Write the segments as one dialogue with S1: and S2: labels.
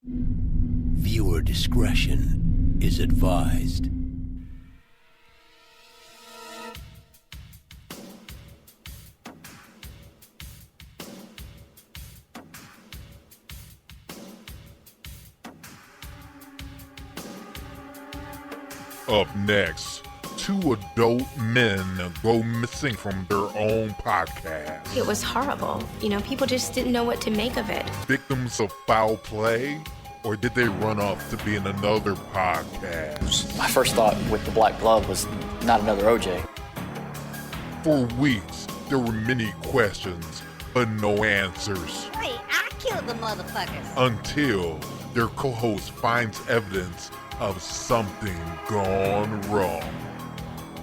S1: Viewer discretion is advised.
S2: Up next, two adult men go missing from their own podcast.
S3: It was horrible. People just didn't know what to make of it.
S2: Victims of foul play? Or did they run off to be in another podcast?
S4: My first thought with the black glove was not another OJ.
S2: For weeks, there were many questions, but no answers.
S5: Wait, I killed the motherfuckers.
S2: Until their co-host finds evidence of something gone wrong.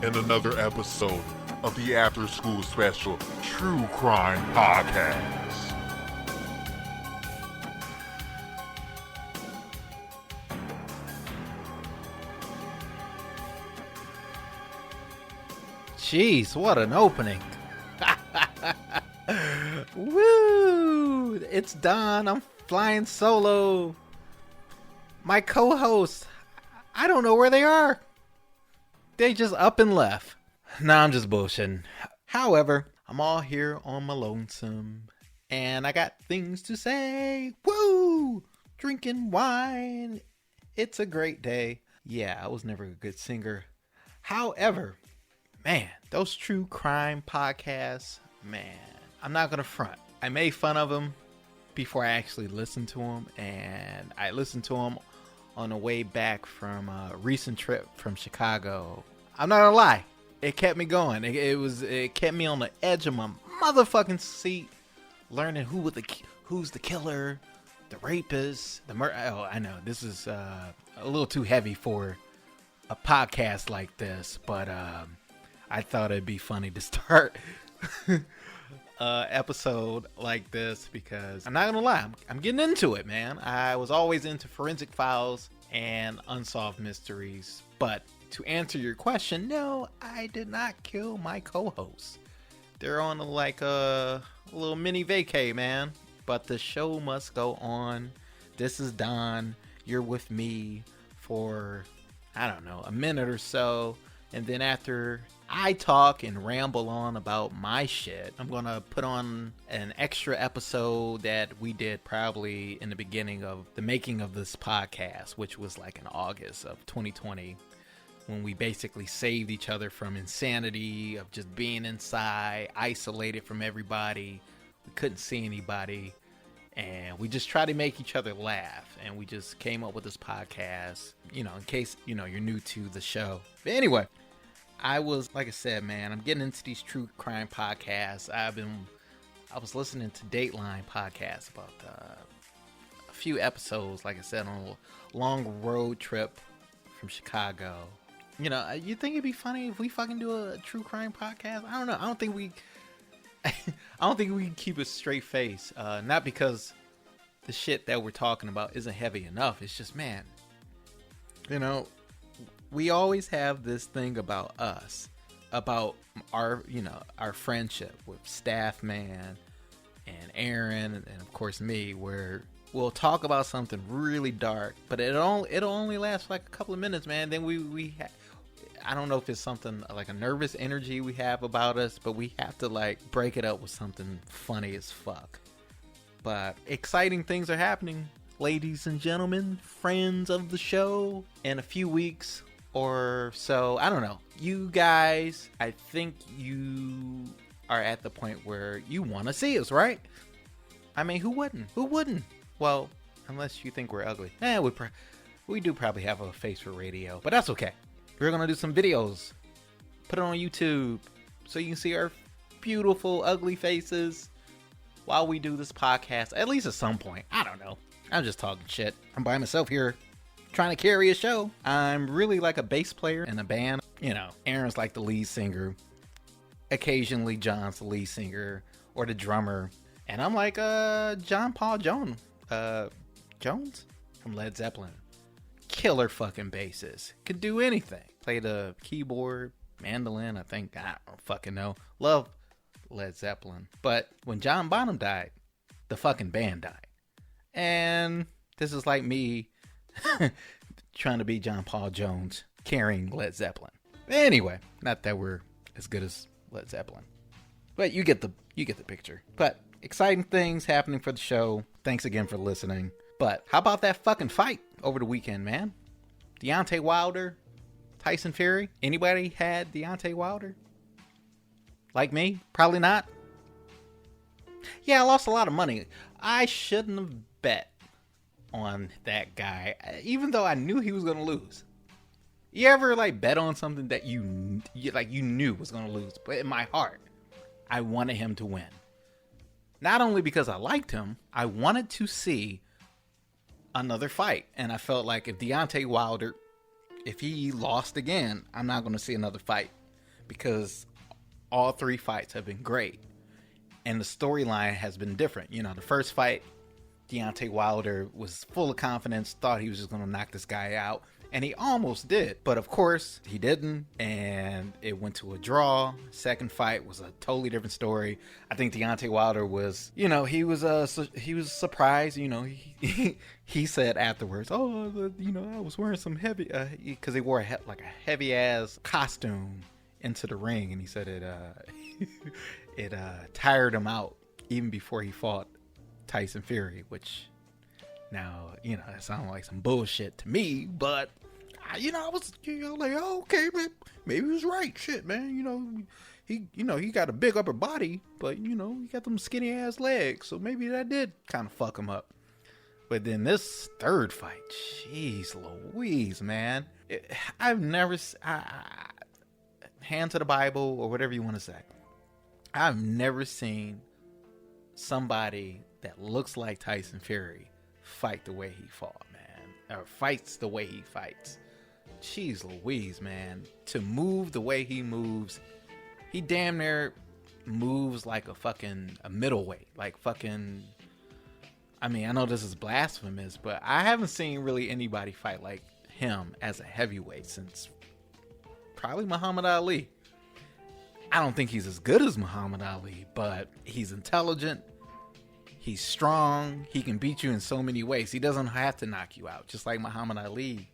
S2: In another episode of the After School Special True Crime Podcast.
S6: Jeez, what an opening. Woo! It's done. I'm flying solo. My co-hosts, I don't know where they are. They just up and left. Nah, I'm just bullshitting. However, I'm all here on my lonesome, and I got things to say. Woo! Drinking wine. It's a great day. Yeah, I was never a good singer. However, man, those true crime podcasts, man, I'm not gonna front. I made fun of them before I actually listened to them, and I listened to them on the way back from a recent trip from Chicago. I'm not gonna lie, it kept me going. It kept me on the edge of my motherfucking seat, learning who's the killer, the rapist, the murder. Oh, I know this is a little too heavy for a podcast like this, but I thought it'd be funny to start episode like this because I'm not gonna lie, I'm getting into it, man. I was always into forensic files and unsolved mysteries, but to answer your question, no, I did not kill my co-hosts. They're on a little mini vacay, man. But the show must go on. This is Don. You're with me for, I don't know, a minute or so. And then after I talk and ramble on about my shit, I'm going to put on an extra episode that we did probably in the beginning of the making of this podcast, which was like in August of 2020, when we basically saved each other from insanity of just being inside, isolated from everybody. We couldn't see anybody. And we just try to make each other laugh. And we just came up with this podcast, in case, you're new to the show. But anyway, like I said, man, I'm getting into these true crime podcasts. I was listening to Dateline podcast about a few episodes, like I said, on a long road trip from Chicago. You think it'd be funny if we fucking do a true crime podcast? I don't know. I don't think we can keep a straight face. Not because the shit that we're talking about isn't heavy enough. It's just, man, we always have this thing about us, about our friendship with Staff Man and Aaron and of course me, where we'll talk about something really dark, but it'll only last like a couple of minutes, man. Then I don't know if it's something like a nervous energy we have about us, but we have to break it up with something funny as fuck. But exciting things are happening, ladies and gentlemen, friends of the show. In a few weeks or so, I don't know, you guys, I think you are at the point where you want to see us, right? I mean, who wouldn't? Well, unless you think we're ugly. We do probably have a face for radio, but that's okay. We're going to do some videos, put it on YouTube, so you can see our beautiful, ugly faces while we do this podcast, at least at some point. I don't know. I'm just talking shit. I'm by myself here, trying to carry a show. I'm really like a bass player in a band. Aaron's like the lead singer. Occasionally, John's the lead singer or the drummer. And I'm like John Paul Jones from Led Zeppelin. Killer fucking bassist. Could do anything. Play the keyboard, mandolin, I think. I don't fucking know. Love Led Zeppelin. But when John Bonham died, the fucking band died. And This is like me trying to be John Paul Jones carrying Led Zeppelin. But anyway, not that we're as good as Led Zeppelin, but you get the picture. But exciting things happening for the show. Thanks again for listening. But how about that fucking fight over the weekend, man? Deontay Wilder, Tyson Fury. Anybody had Deontay Wilder? Like me? Probably not. Yeah, I lost a lot of money. I shouldn't have bet on that guy, even though I knew he was going to lose. You ever like bet on something that you knew was going to lose, but in my heart, I wanted him to win. Not only because I liked him, I wanted to see another fight. And I felt like if Deontay Wilder, if he lost again, I'm not going to see another fight, because all three fights have been great. And the storyline has been different. You know, the first fight, Deontay Wilder was full of confidence, thought he was just going to knock this guy out. And he almost did. But of course, he didn't. And it went to a draw. Second fight was a totally different story. I think Deontay Wilder was, you know, he was surprised. You know, he said afterwards, oh, you know, I was wearing some heavy, because he wore a heavy ass costume into the ring. And he said it tired him out even before he fought Tyson Fury, which now, you know, that sounds like some bullshit to me, but you know, I was, you know, like, oh, okay, man, maybe he was right. Shit, man, you know, he got a big upper body, but you know, he got them skinny ass legs, so maybe that did kind of fuck him up. But then this third fight, jeez Louise, man, I've never, hand to the Bible or whatever you want to say, I've never seen somebody that looks like Tyson Fury fight the way he fought, man, or fights the way he fights. Jeez Louise, man, to move the way he moves, he damn near moves like a middleweight, like fucking, I mean, I know this is blasphemous, but I haven't seen really anybody fight like him as a heavyweight since probably Muhammad Ali. I don't think he's as good as Muhammad Ali, but he's intelligent. He's strong. He can beat you in so many ways. He doesn't have to knock you out. Just like Muhammad Ali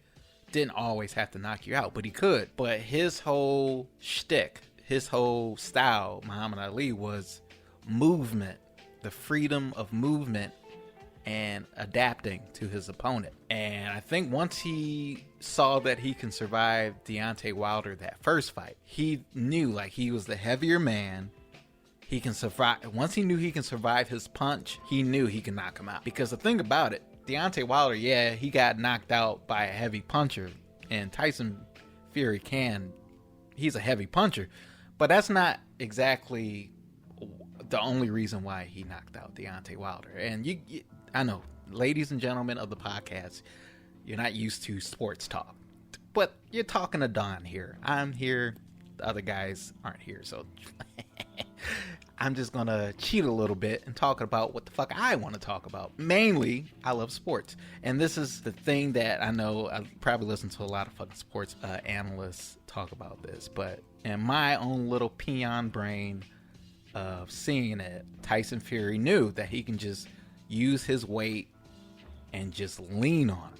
S6: didn't always have to knock you out, but he could. But his whole shtick, his whole style, Muhammad Ali, was movement, the freedom of movement and adapting to his opponent. And I think once he saw that he can survive Deontay Wilder that first fight, he knew like he was the heavier man. He can survive. Once he knew he can survive his punch, he knew he can knock him out. Because the thing about it, Deontay Wilder, yeah, he got knocked out by a heavy puncher, and Tyson Fury he's a heavy puncher, but that's not exactly the only reason why he knocked out Deontay Wilder. And I know, ladies and gentlemen of the podcast, you're not used to sports talk, but you're talking to Don here. I'm here. The other guys aren't here, so I'm just gonna cheat a little bit and talk about what the fuck I want to talk about. Mainly, I love sports, and this is the thing that I know I probably listen to a lot of fucking sports analysts talk about this, but in my own little peon brain of seeing it, Tyson Fury knew that he can just use his weight and just lean on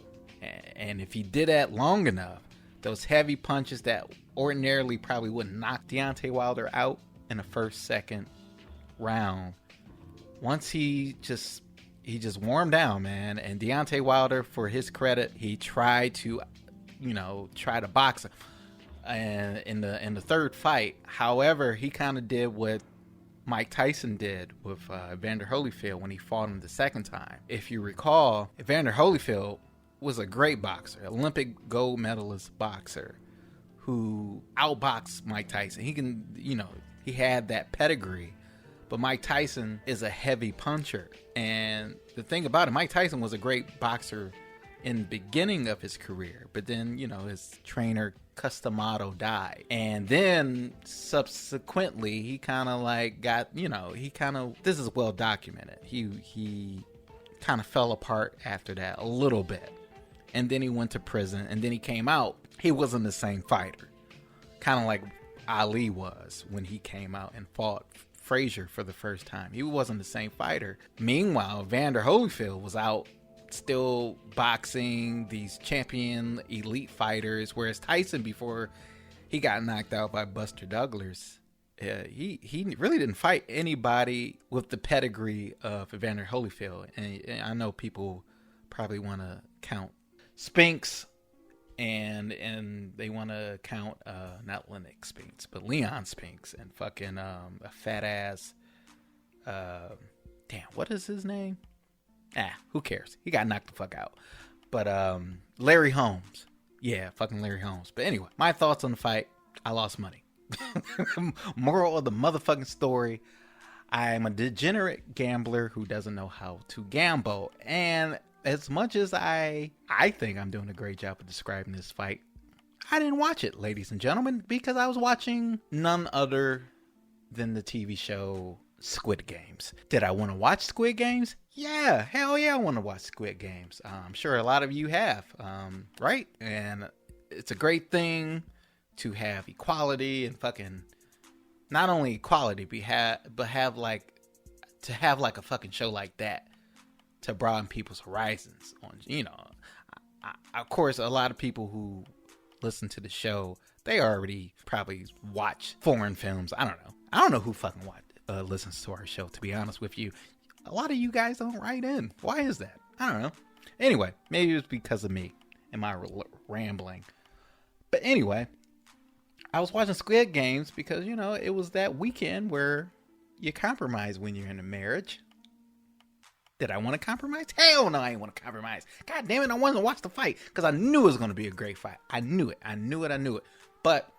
S6: him, and if he did that long enough, those heavy punches that ordinarily probably wouldn't knock Deontay Wilder out in the first, second round, once he just warmed down, man. And Deontay Wilder, for his credit, he tried to box him. And in the third fight, however, he kind of did what Mike Tyson did with Evander Holyfield when he fought him the second time. If you recall, Evander Holyfield was a great boxer, Olympic gold medalist boxer who outboxed Mike Tyson. He had that pedigree, but Mike Tyson is a heavy puncher. And the thing about it, Mike Tyson was a great boxer in the beginning of his career, but then, his trainer Customato died. And then subsequently, he kind of like got, this is well documented. He kind of fell apart after that a little bit. And then he went to prison, and then he came out. He wasn't the same fighter. Kind of like Ali was when he came out and fought Frazier for the first time. He wasn't the same fighter. Meanwhile, Evander Holyfield was out still boxing these champion elite fighters, whereas Tyson, before he got knocked out by Buster Douglas, he really didn't fight anybody with the pedigree of Evander Holyfield. And I know people probably want to count Spinks, and they want to count not Lennox Spinks, but Leon Spinks, and fucking a fat ass. Damn, what is his name? Who cares? He got knocked the fuck out. But Larry Holmes. Yeah, fucking Larry Holmes. But anyway, my thoughts on the fight. I lost money. Moral of the motherfucking story. I'm a degenerate gambler who doesn't know how to gamble. And as much as I think I'm doing a great job of describing this fight, I didn't watch it, ladies and gentlemen, because I was watching none other than the TV show Squid Games. Did I want to watch Squid Games? Yeah, hell yeah, I want to watch Squid Games. I'm sure a lot of you have, right? And it's a great thing to have equality and fucking, not only equality, but have like a fucking show like that to broaden people's horizons. On, you know, of course, a lot of people who listen to the show, they already probably watch foreign films. I don't know who fucking listens to our show, to be honest with you. A lot of you guys don't write in. Why is that? I don't know. Anyway, maybe it's because of me and my rambling. But anyway, I was watching Squid Games because, you know, it was that weekend where you compromise when you're in a marriage. Did I want to compromise? Hell no, I didn't want to compromise. God damn it, I wanted to watch the fight because I knew it was going to be a great fight. I knew it. But,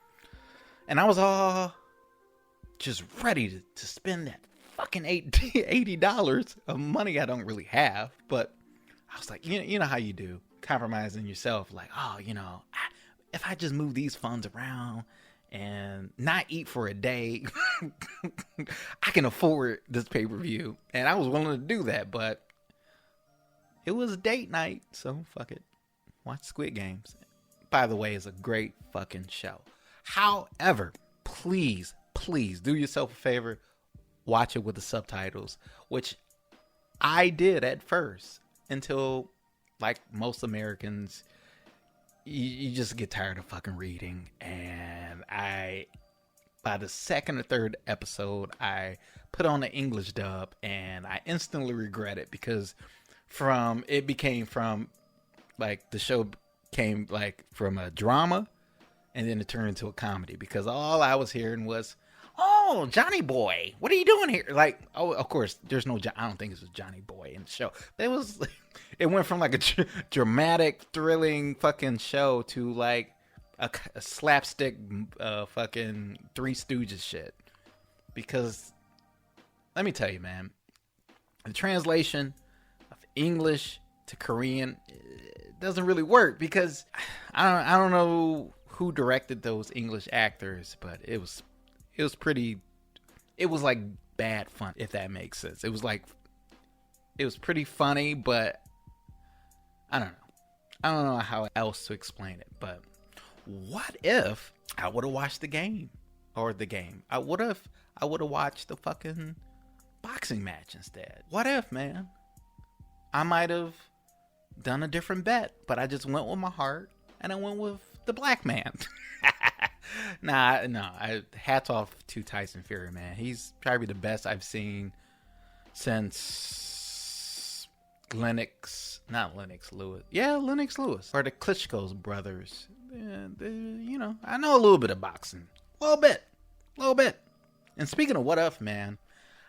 S6: and I was all just ready to spend that fucking $80 of money I don't really have. But I was like, you know how you do, compromising yourself. Like, oh, you know, if I just move these funds around and not eat for a day, I can afford this pay-per-view. And I was willing to do that, but it was date night, so fuck it. Watch Squid Games. By the way, it's a great fucking show. However, please do yourself a favor, watch it with the subtitles, which I did at first until, like most Americans, you just get tired of fucking reading. And by the second or third episode, I put on the English dub, and I instantly regret it because the show came like from a drama, and then it turned into a comedy because all I was hearing was, "Oh, Johnny Boy, what are you doing here?" Like, oh, of course, there's no, I don't think it was Johnny Boy in the show. It went from like a dramatic, thrilling fucking show to like a slapstick fucking Three Stooges shit. Because, let me tell you, man, the translation of English to Korean doesn't really work because I don't know who directed those English actors, but it was like bad fun, if that makes sense. It was pretty funny, but I don't know how else to explain it. But what if I would have watched the game? I would have watched the fucking boxing match instead. What if, man? I might have done a different bet, but I just went with my heart and I went with the black man. Hats off to Tyson Fury, man. He's probably the best I've seen since Lennox Lewis. Yeah, Lennox Lewis. Or the Klitschko's brothers. You know, I know a little bit of boxing. A little bit. And speaking of what if, man,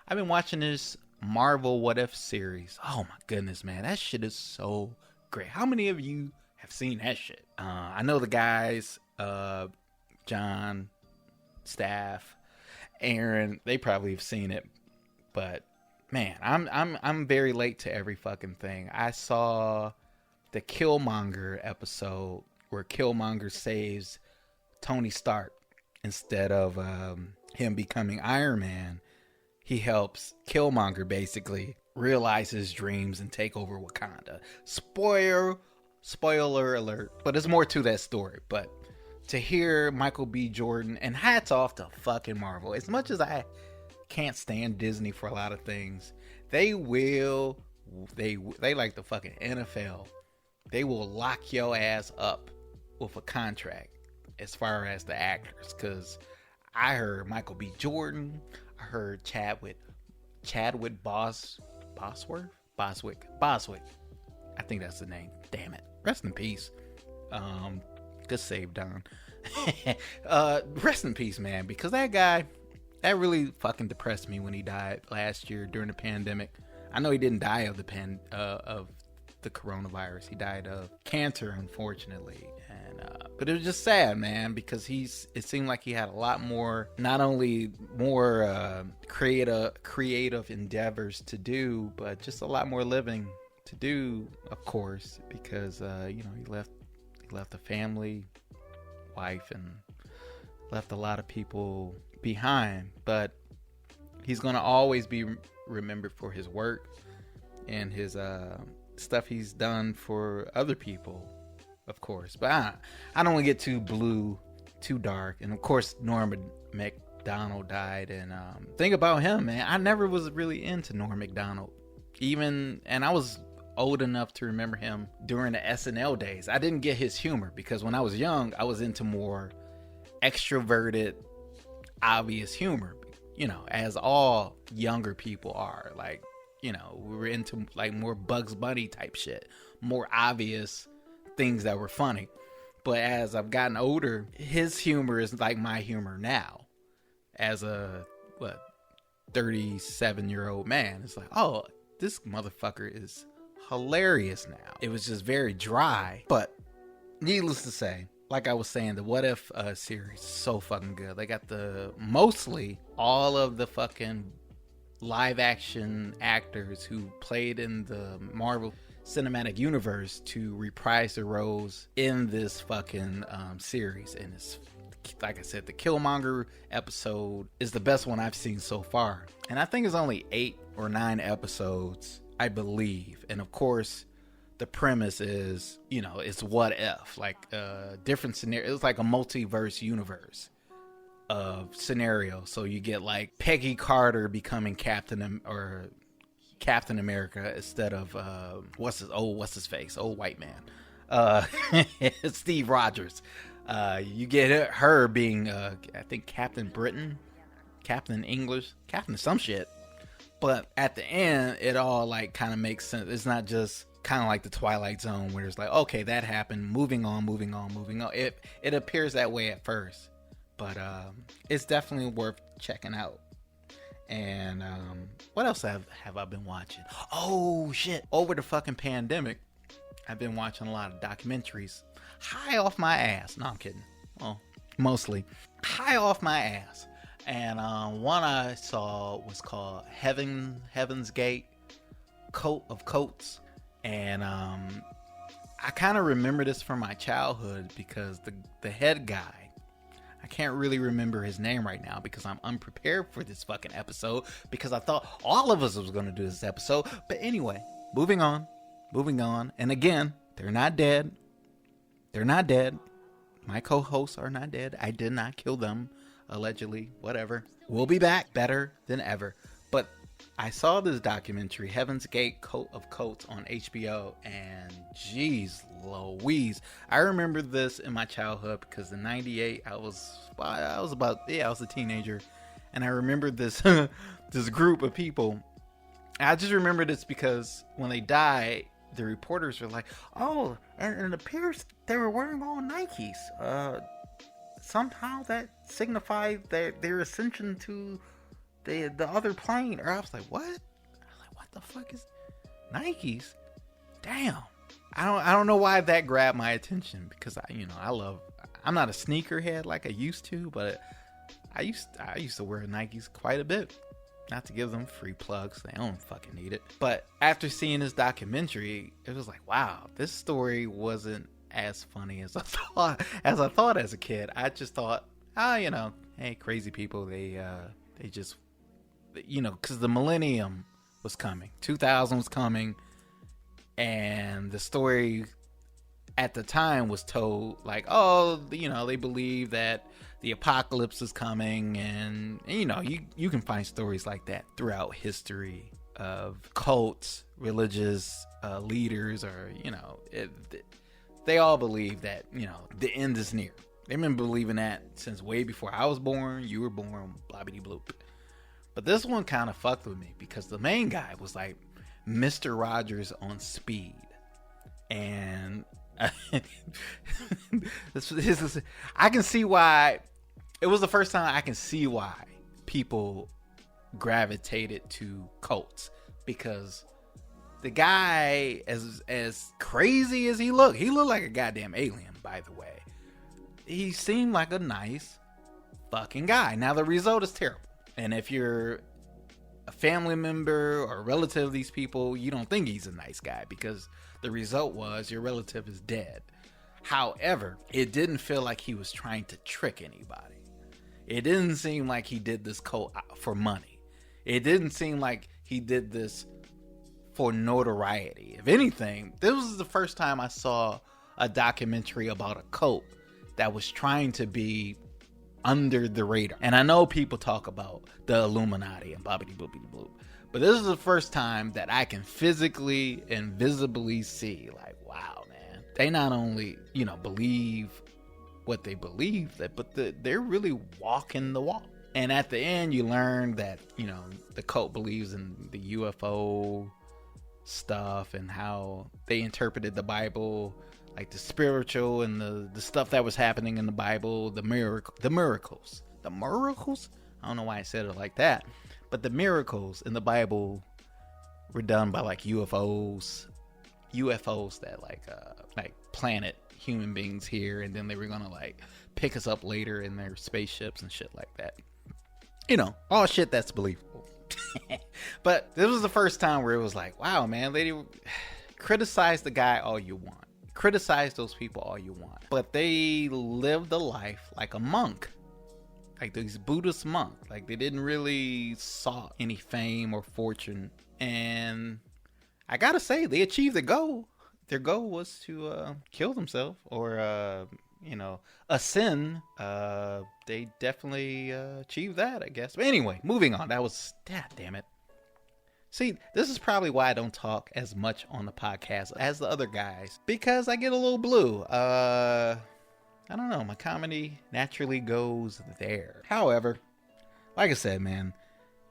S6: I've been watching this Marvel What If series. Oh my goodness, man. That shit is so great. How many of you have seen that shit? I know the guys, John, Staff, Aaron, they probably have seen it, but man, I'm very late to every fucking thing. I saw the Killmonger episode where Killmonger saves Tony Stark instead of him becoming Iron Man. He helps Killmonger basically realize his dreams and take over Wakanda. Spoiler alert, but there's more to that story. But to hear Michael B. Jordan, and hats off to fucking Marvel. As much as I can't stand Disney for a lot of things, they will they like the fucking NFL. They will lock your ass up with a contract as far as the actors, because I heard Michael B. Jordan, I heard Chadwick Boswick. I think that's the name. Damn it. Rest in peace. Good save, Don. Rest in peace, man, because that guy, that really fucking depressed me when he died last year during the pandemic. I know he didn't die of the coronavirus. He died of cancer, unfortunately. And but it was just sad, man, because it seemed like he had a lot more, not only more creative endeavors to do, but just a lot more living to do, of course, because he left a family, wife, and left a lot of people behind. But he's gonna always be remembered for his work and his stuff he's done for other people, of course. But I don't want to get too blue, too dark. And of course, Norm Macdonald died. And think about him, man. I never was really into Norm Macdonald, and I was old enough to remember him during the SNL days. I didn't get his humor because when I was young, I was into more extroverted, obvious humor, as all younger people are. Like, we were into like more Bugs Bunny type shit, more obvious things that were funny. But as I've gotten older, his humor is like my humor now. As a 37-year-old man, it's like, oh, this motherfucker is hilarious now. It was just very dry. But needless to say, like I was saying, the What If series is so fucking good. They got mostly all of the fucking live action actors who played in the Marvel Cinematic Universe to reprise their roles in this fucking series. And it's, like I said, the Killmonger episode is the best one I've seen so far. And I think it's only 8 or 9 episodes, I believe. And of course, the premise is, it's what if, like different scenario. It's like a multiverse universe of scenarios. So you get like Peggy Carter becoming Captain America instead of what's his face, old white man, Steve Rogers. You get her being I think Captain Britain, Captain English, Captain some shit. But at the end, it all like kind of makes sense. It's not just kind of like the Twilight Zone where it's like, okay, that happened, moving on. It appears that way at first, but it's definitely worth checking out. And what else have I been watching? Oh shit, over the fucking pandemic, I've been watching a lot of documentaries high off my ass. No, I'm kidding. Well, mostly high off my ass. And one I saw was called Heaven's Gate, Coat of Coats. And I kind of remember this from my childhood because the head guy, I can't really remember his name right now because I'm unprepared for this fucking episode because I thought all of us was going to do this episode. But anyway, moving on. And again, they're not dead. My co-hosts are not dead. I did not kill them, allegedly, whatever. We'll be back better than ever. But I saw this documentary, Heaven's Gate, Coat of Coats, on HBO, and geez Louise, I remember this in my childhood because in '98 I was a teenager, and I remember this this group of people. I just remember this because when they died, the reporters were like, "Oh, and it appears they were wearing all Nikes. Somehow that signified their ascension to the other plane." Or I was like, "What?" I was like, "What the fuck is Nikes?" Damn. I don't know why that grabbed my attention because I'm not a sneakerhead like I used to, but I used to wear Nikes quite a bit. Not to give them free plugs, they don't fucking need it. But after seeing this documentary, it was like, wow, this story wasn't as funny as I thought as a kid. I just thought, hey, crazy people, they just, because the millennium was coming, 2000 was coming, and the story at the time was told like, oh, they believe that the apocalypse is coming, and you can find stories like that throughout history of cults, religious leaders, or, they all believe that, the end is near. They've been believing that since way before I was born, you were born, blah, bitty bloop. But this one kind of fucked with me because the main guy was like Mr. Rogers on speed. And I can see why. It was the first time I can see why people gravitated to cults, because the guy, as crazy as he looked like a goddamn alien, by the way. He seemed like a nice fucking guy. Now the result is terrible. And if you're a family member or a relative of these people, you don't think he's a nice guy because the result was your relative is dead. However, it didn't feel like he was trying to trick anybody. It didn't seem like he did this cult for money. It didn't seem like he did this for notoriety. If anything, this was the first time I saw a documentary about a cult that was trying to be under the radar. And I know people talk about the Illuminati and bobbity boopity bloop, but this is the first time that I can physically and visibly see, like, wow, man, they not only, believe what they believe, but they're really walking the walk. And at the end, you learn that, the cult believes in the UFO stuff and how they interpreted the Bible, like the spiritual and the stuff that was happening in the Bible, the miracles. I don't know why I said it like that, but the miracles in the Bible were done by like UFOs that like planet human beings here, and then they were gonna like pick us up later in their spaceships and shit like that. All shit that's believable. But this was the first time where it was like, wow, man, they criticize the guy all you want. Criticize those people all you want. But they lived a life like a monk. Like these Buddhist monks. Like they didn't really sought any fame or fortune. And I gotta say, they achieved their goal. Their goal was to kill themselves or, ascend. They definitely achieved that, I guess. But anyway, moving on. God damn it. See, this is probably why I don't talk as much on the podcast as the other guys, because I get a little blue. I don't know. My comedy naturally goes there. However, like I said, man,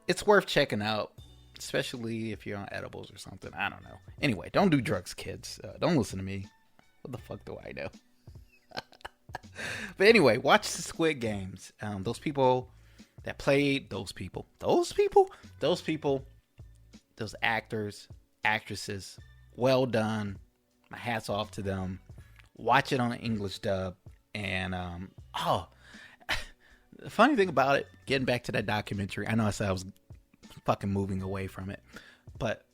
S6: it's worth checking out, especially if you're on edibles or something. I don't know. Anyway, don't do drugs, kids. Don't listen to me. What the fuck do I know? But anyway, watch the Squid Games. Those people that played those actors, actresses, well done. My hat's off to them. Watch it on an English dub. And the funny thing about it, getting back to that documentary, I know I said I was fucking moving away from it, but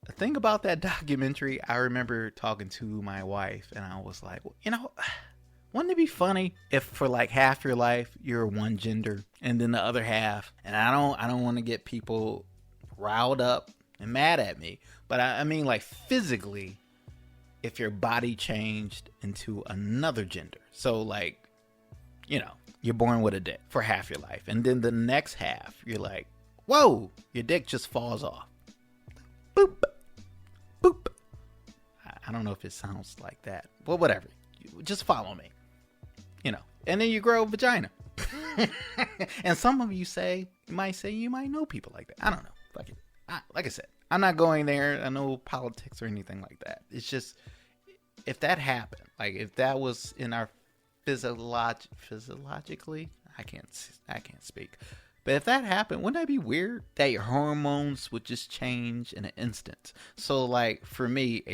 S6: the thing about that documentary, I remember talking to my wife and I was like, wouldn't it be funny if for like half your life you're one gender and then the other half, and I don't want to get people riled up and mad at me, but I mean like physically, if your body changed into another gender. So like, you're born with a dick for half your life, and then the next half you're like, whoa, your dick just falls off. Boop, boop. I don't know if it sounds like that, but whatever. Just follow me. And then you grow a vagina. And some of you might know people like that. I don't know. Fuck it. Like I said, I'm not going there. I know politics or anything like that. It's just, if that happened, like if that was in our physiologically, I can't speak. But if that happened, wouldn't that be weird? That your hormones would just change in an instant. So like for me,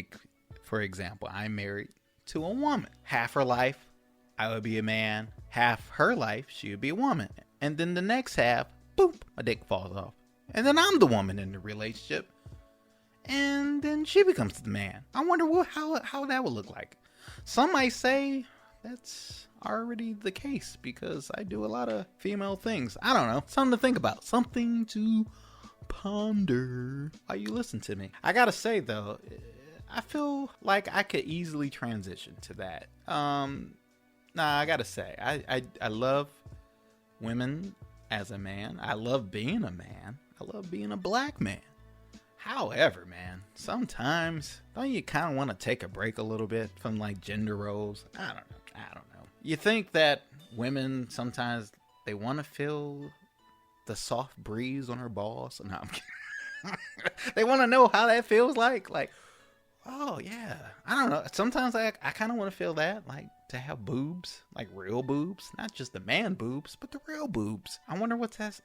S6: for example, I'm married to a woman. Half her life, I would be a man. Half her life, she would be a woman. And then the next half, boop, my dick falls off. And then I'm the woman in the relationship. And then she becomes the man. I wonder how that would look like. Some might say that's already the case because I do a lot of female things. I don't know. Something to think about. Something to ponder while you listen to me. I gotta say though, I feel like I could easily transition to that. I gotta say, I love women as a man. I love being a man. I love being a black man. However, man, sometimes don't you kind of want to take a break a little bit from like gender roles? I don't know. You think that women sometimes they want to feel the soft breeze on her balls? No, I'm kidding. They want to know how that feels like. Like, oh yeah, I don't know. Sometimes I kind of want to feel that, like to have boobs, like real boobs, not just the man boobs, but the real boobs. I wonder what's that's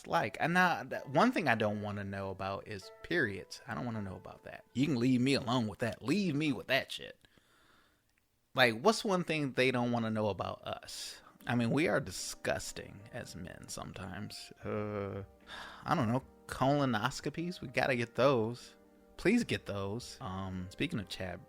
S6: like. And now, one thing I don't want to know about is periods. I don't want to know about that. You can leave me alone with that. Leave me with that shit. Like, what's one thing they don't want to know about us? I mean, we are disgusting as men sometimes. I don't know. Colonoscopies, we gotta get those. Please get those. Speaking of Chad,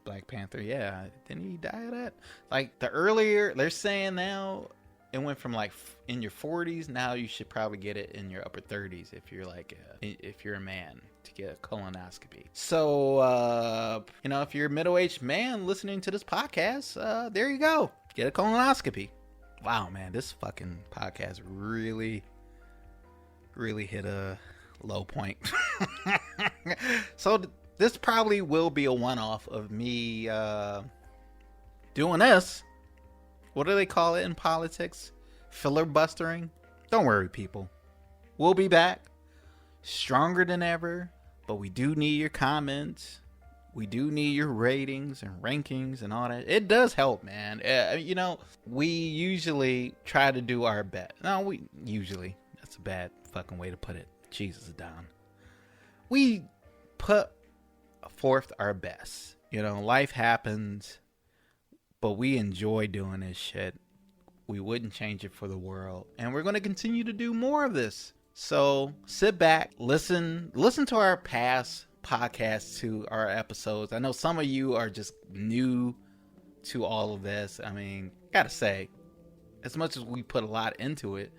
S6: Black Panther, yeah, didn't he die of that? Like, the earlier, they're saying now, it went from like in your 40s. Now you should probably get it in your upper 30s if you're like, if you're a man, to get a colonoscopy. So, if you're a middle-aged man listening to this podcast, there you go. Get a colonoscopy. Wow, man, this fucking podcast really hit a low point. So this probably will be a one-off of me doing this. What do they call it in politics? Filibustering? Don't worry, people. We'll be back stronger than ever, but we do need your comments. We do need your ratings and rankings and all that. It does help, man. We usually try to do our best. No, that's a bad fucking way to put it. Jesus, Don. We put forth our best. Life happens, but we enjoy doing this shit. We wouldn't change it for the world. And we're going to continue to do more of this. So sit back, listen to our past podcasts, to our episodes. I know some of you are just new to all of this. I mean, gotta say, as much as we put a lot into it,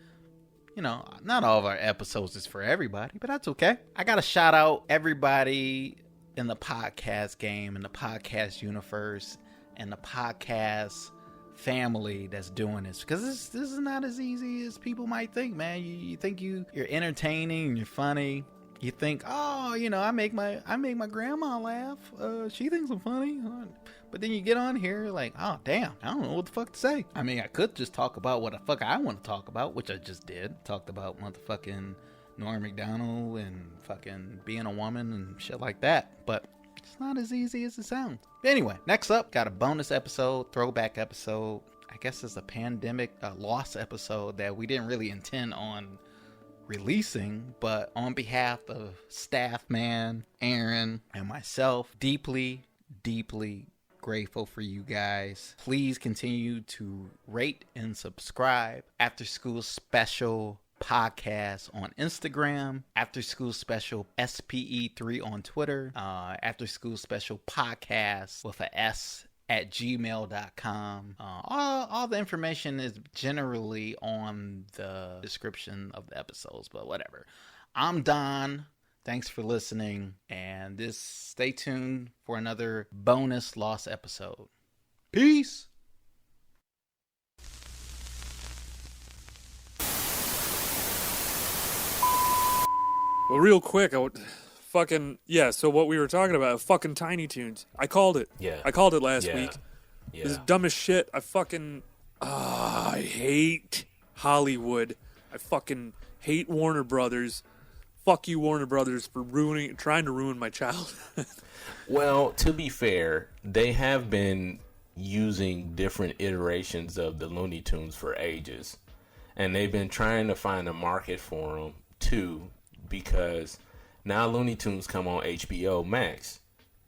S6: not all of our episodes is for everybody, but that's okay. I gotta shout out everybody in the podcast game, in the podcast universe, and the podcast family that's doing this, because this is not as easy as people might think, man. You think you're entertaining and you're funny. You think, oh, I make my grandma laugh. She thinks I'm funny. But then you get on here like, oh, damn, I don't know what the fuck to say. I mean, I could just talk about what the fuck I want to talk about, which I just did. Talked about motherfucking Norm Macdonald and fucking being a woman and shit like that. But it's not as easy as it sounds. But anyway, next up, got a bonus episode, throwback episode. I guess it's a pandemic loss episode that we didn't really intend on releasing, but on behalf of staff man Aaron and myself, deeply grateful for you guys. Please continue to rate and subscribe After School Special Podcast on Instagram, After School Special SPE3 on Twitter, After School Special Podcast with a S at gmail.com. All the information is generally on the description of the episodes, but whatever. I'm Don. Thanks for listening, and stay tuned for another bonus lost episode. Peace.
S7: Well, real quick, so what we were talking about, fucking Tiny Toons. I called it.
S8: Yeah.
S7: I called it last week.
S8: Yeah.
S7: It's dumb as shit. I hate Hollywood. I fucking hate Warner Brothers. Fuck you, Warner Brothers, for trying to ruin my childhood.
S8: Well, to be fair, they have been using different iterations of the Looney Tunes for ages. And they've been trying to find a market for them, too, because now Looney Tunes come on HBO Max.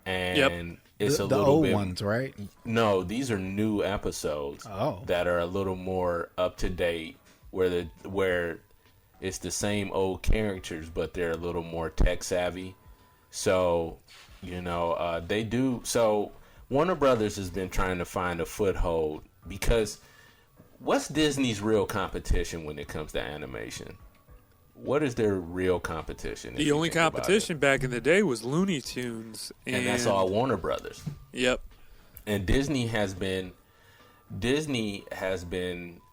S8: And it's a little
S6: old
S8: bit...
S6: ones, right?
S8: No, these are new episodes that are a little more up-to-date, where it's the same old characters, but they're a little more tech-savvy. So, they do... So, Warner Brothers has been trying to find a foothold, because what's Disney's real competition when it comes to animation? What is their real competition?
S7: The only competition back in the day was Looney Tunes.
S8: And that's all Warner Brothers.
S7: Yep.
S8: And Disney has been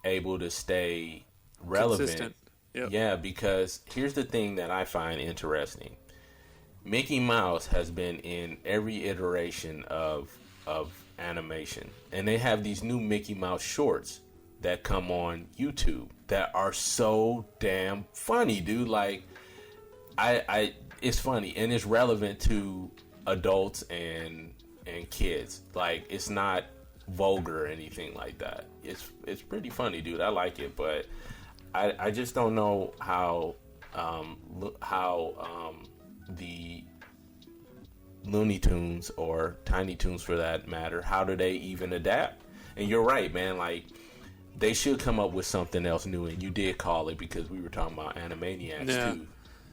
S8: able to stay relevant.
S7: Consistent. Yep.
S8: Yeah, because here's the thing that I find interesting. Mickey Mouse has been in every iteration of animation, and they have these new Mickey Mouse shorts that come on YouTube that are so damn funny, dude. Like, it's funny and it's relevant to adults and kids. Like, it's not vulgar or anything like that. It's pretty funny, dude. I like it, but I just don't know how the Looney Tunes or Tiny Toons, for that matter, how do they even adapt? And you're right, man. Like, they should come up with something else new. And you did call it because we were talking about Animaniacs too.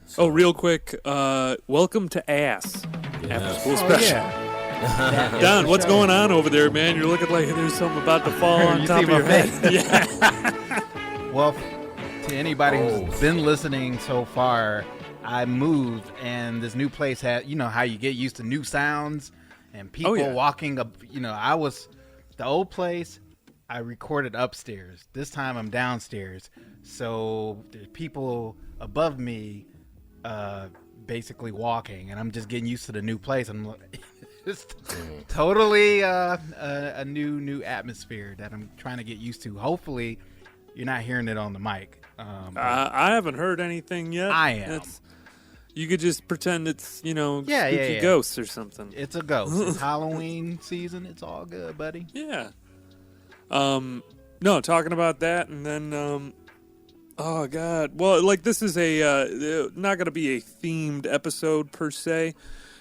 S8: So.
S7: Oh, real quick, welcome to Ass. After school special.
S6: Yeah.
S7: Don, what's going on over there, man? You're looking like there's something about to fall on top of your head. Yeah.
S6: Well, to anybody who's been listening so far, I moved, and this new place had, you know how you get used to new sounds and people walking up. You know, the old place, I recorded upstairs. This time I'm downstairs. So there's people above me basically walking, and I'm just getting used to the new place. I'm it's totally a new atmosphere that I'm trying to get used to. Hopefully you're not hearing it on the mic.
S7: I haven't heard anything yet.
S6: I am.
S7: You could just pretend it's, spooky ghosts or something.
S6: It's a ghost. It's Halloween season. It's all good, buddy.
S7: Yeah. No, talking about that, and then, oh, God. Well, like, this is not going to be a themed episode, per se.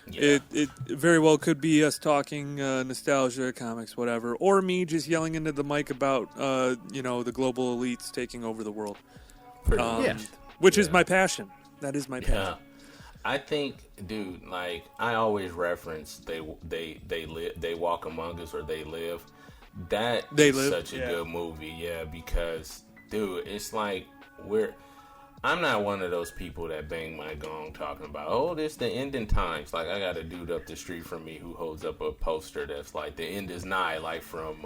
S7: Yeah. It very well could be us talking nostalgia, comics, whatever, or me just yelling into the mic about, the global elites taking over the world. Which is my passion. That is my passion.
S8: Yeah. I think, dude, like, I always reference they walk among us, or They Live. Such a good movie, because, dude, it's like I'm not one of those people that bang my gong talking about, this the ending times. Like, I got a dude up the street from me who holds up a poster that's like, the end is nigh, like from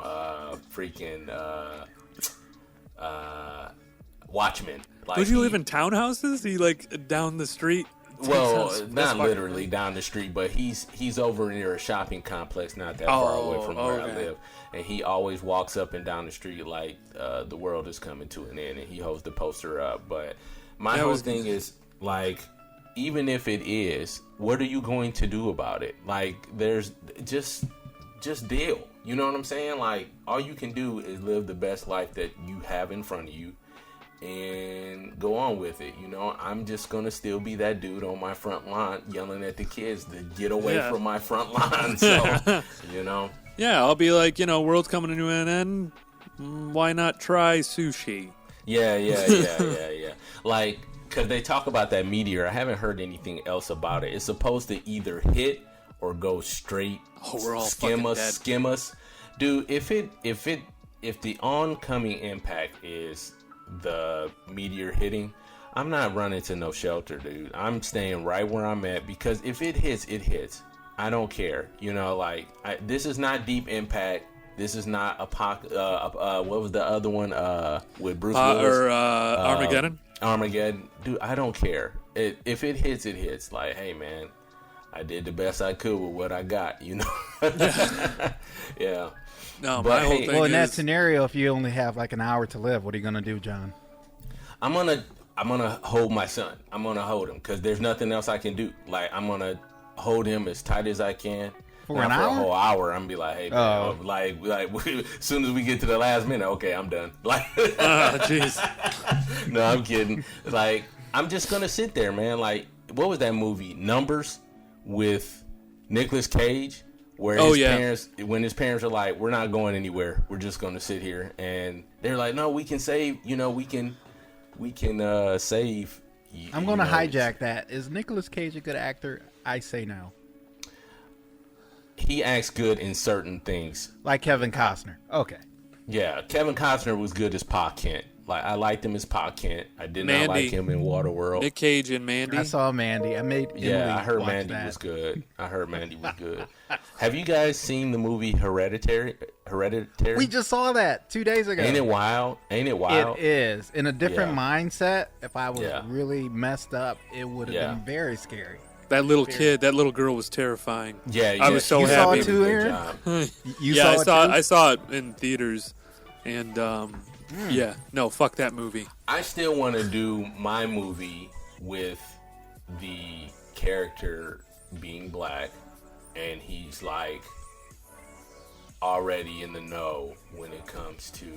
S8: Watchmen. Like,
S7: would you live in townhouses? He like down the street?
S8: Well, not literally down the street, but he's over near a shopping complex not that far away from where I live. And he always walks up and down the street like the world is coming to an end, and he holds the poster up. But my whole thing is, like, even if it is, what are you going to do about it? Like, there's just deal. You know what I'm saying? Like, all you can do is live the best life that you have in front of you and go on with it. I'm just gonna still be that dude on my front lawn yelling at the kids to get away from my front lawn. So,
S7: Yeah, I'll be like, world's coming to an end. Why not try sushi?
S8: Yeah. Like, because they talk about that meteor. I haven't heard anything else about it. It's supposed to either hit or go straight.
S7: We're all
S8: skim us. Dude, if the oncoming impact is the meteor hitting, I'm not running to no shelter, dude. I'm staying right where I'm at, because if it hits, it hits. I don't care. This is not Deep Impact. This is not what was the other one with Bruce Willis?
S7: Armageddon?
S8: Armageddon. Dude, I don't care. If it hits, it hits. Like, hey, man, I did the best I could with what I got, Yeah.
S7: No, but whole thing
S6: in that scenario, if you only have like an hour to live, what are you gonna do, John?
S8: I'm gonna hold my son. I'm gonna hold him, because there's nothing else I can do. Like, I'm gonna hold him as tight as I can.
S6: For an hour?
S8: A whole hour, I'm gonna be like, hey, man, like as soon as we get to the last minute, okay, I'm done. Like,
S7: jeez.
S8: No, I'm kidding. Like, I'm just gonna sit there, man. Like, what was that movie, Numbers, with Nicolas Cage? Where when his parents are like, we're not going anywhere, we're just going to sit here, and they're like, no, we can save, we can save.
S6: I'm going to hijack that. Is Nicolas Cage a good actor? I say no.
S8: He acts good in certain things,
S6: like Kevin Costner. Okay.
S8: Yeah, Kevin Costner was good as Pa Kent. Like, I liked him as Pa Kent. I did not like him in Waterworld.
S7: Nick Cage and Mandy.
S6: I saw Mandy.
S8: I heard Mandy was good. Have you guys seen the movie Hereditary?
S6: We just saw that 2 days ago.
S8: Ain't it wild? It
S6: is. In a different mindset, if I was really messed up, it would have been very scary.
S7: That little kid, that little girl was terrifying.
S8: Yeah,
S7: I was so
S6: you
S7: happy.
S6: Saw it too, Aaron?
S7: I saw it in theaters, and yeah, no, fuck that movie.
S8: I still want to do my movie with the character being black, and he's like already in the know when it comes to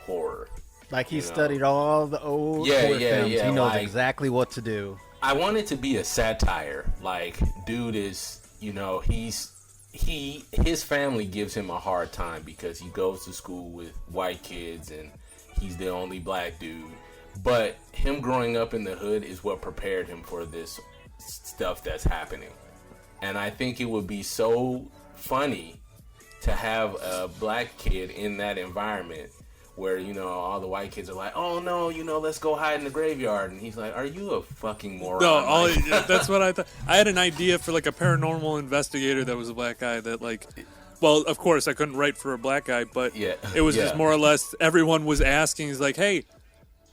S8: horror. Like
S6: he studied all the old horror films. He knows exactly what to do.
S8: I want it to be a satire. Like, dude is, his family gives him a hard time because he goes to school with white kids and he's the only black dude. But him growing up in the hood is what prepared him for this stuff that's happening. And I think it would be so funny to have a black kid in that environment where, all the white kids are like, oh no, let's go hide in the graveyard. And he's like, are you a fucking moron?
S7: No, that's what I thought. I had an idea for like a paranormal investigator that was a black guy that like, well, of course I couldn't write for a black guy, but it was just more or less everyone was asking, he's like, hey,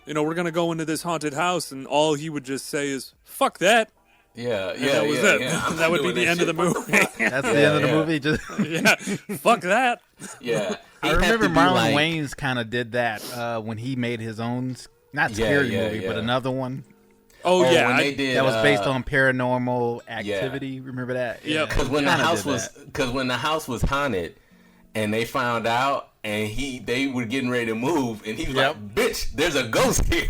S7: we're going to go into this haunted house. And all he would just say is, fuck that.
S8: That
S7: was it. That would be the end of the movie.
S6: That's the end of the movie. Just
S7: fuck that.
S8: Yeah,
S6: I remember Marlon Wayans kind of did that when he made his own, not scary movie, but another one.
S7: Oh yeah,
S8: they did,
S6: that was based on Paranormal Activity. Remember that?
S7: Yeah,
S8: because when the house was haunted, and they found out. And they were getting ready to move, and he was like, "Bitch, there's a ghost here."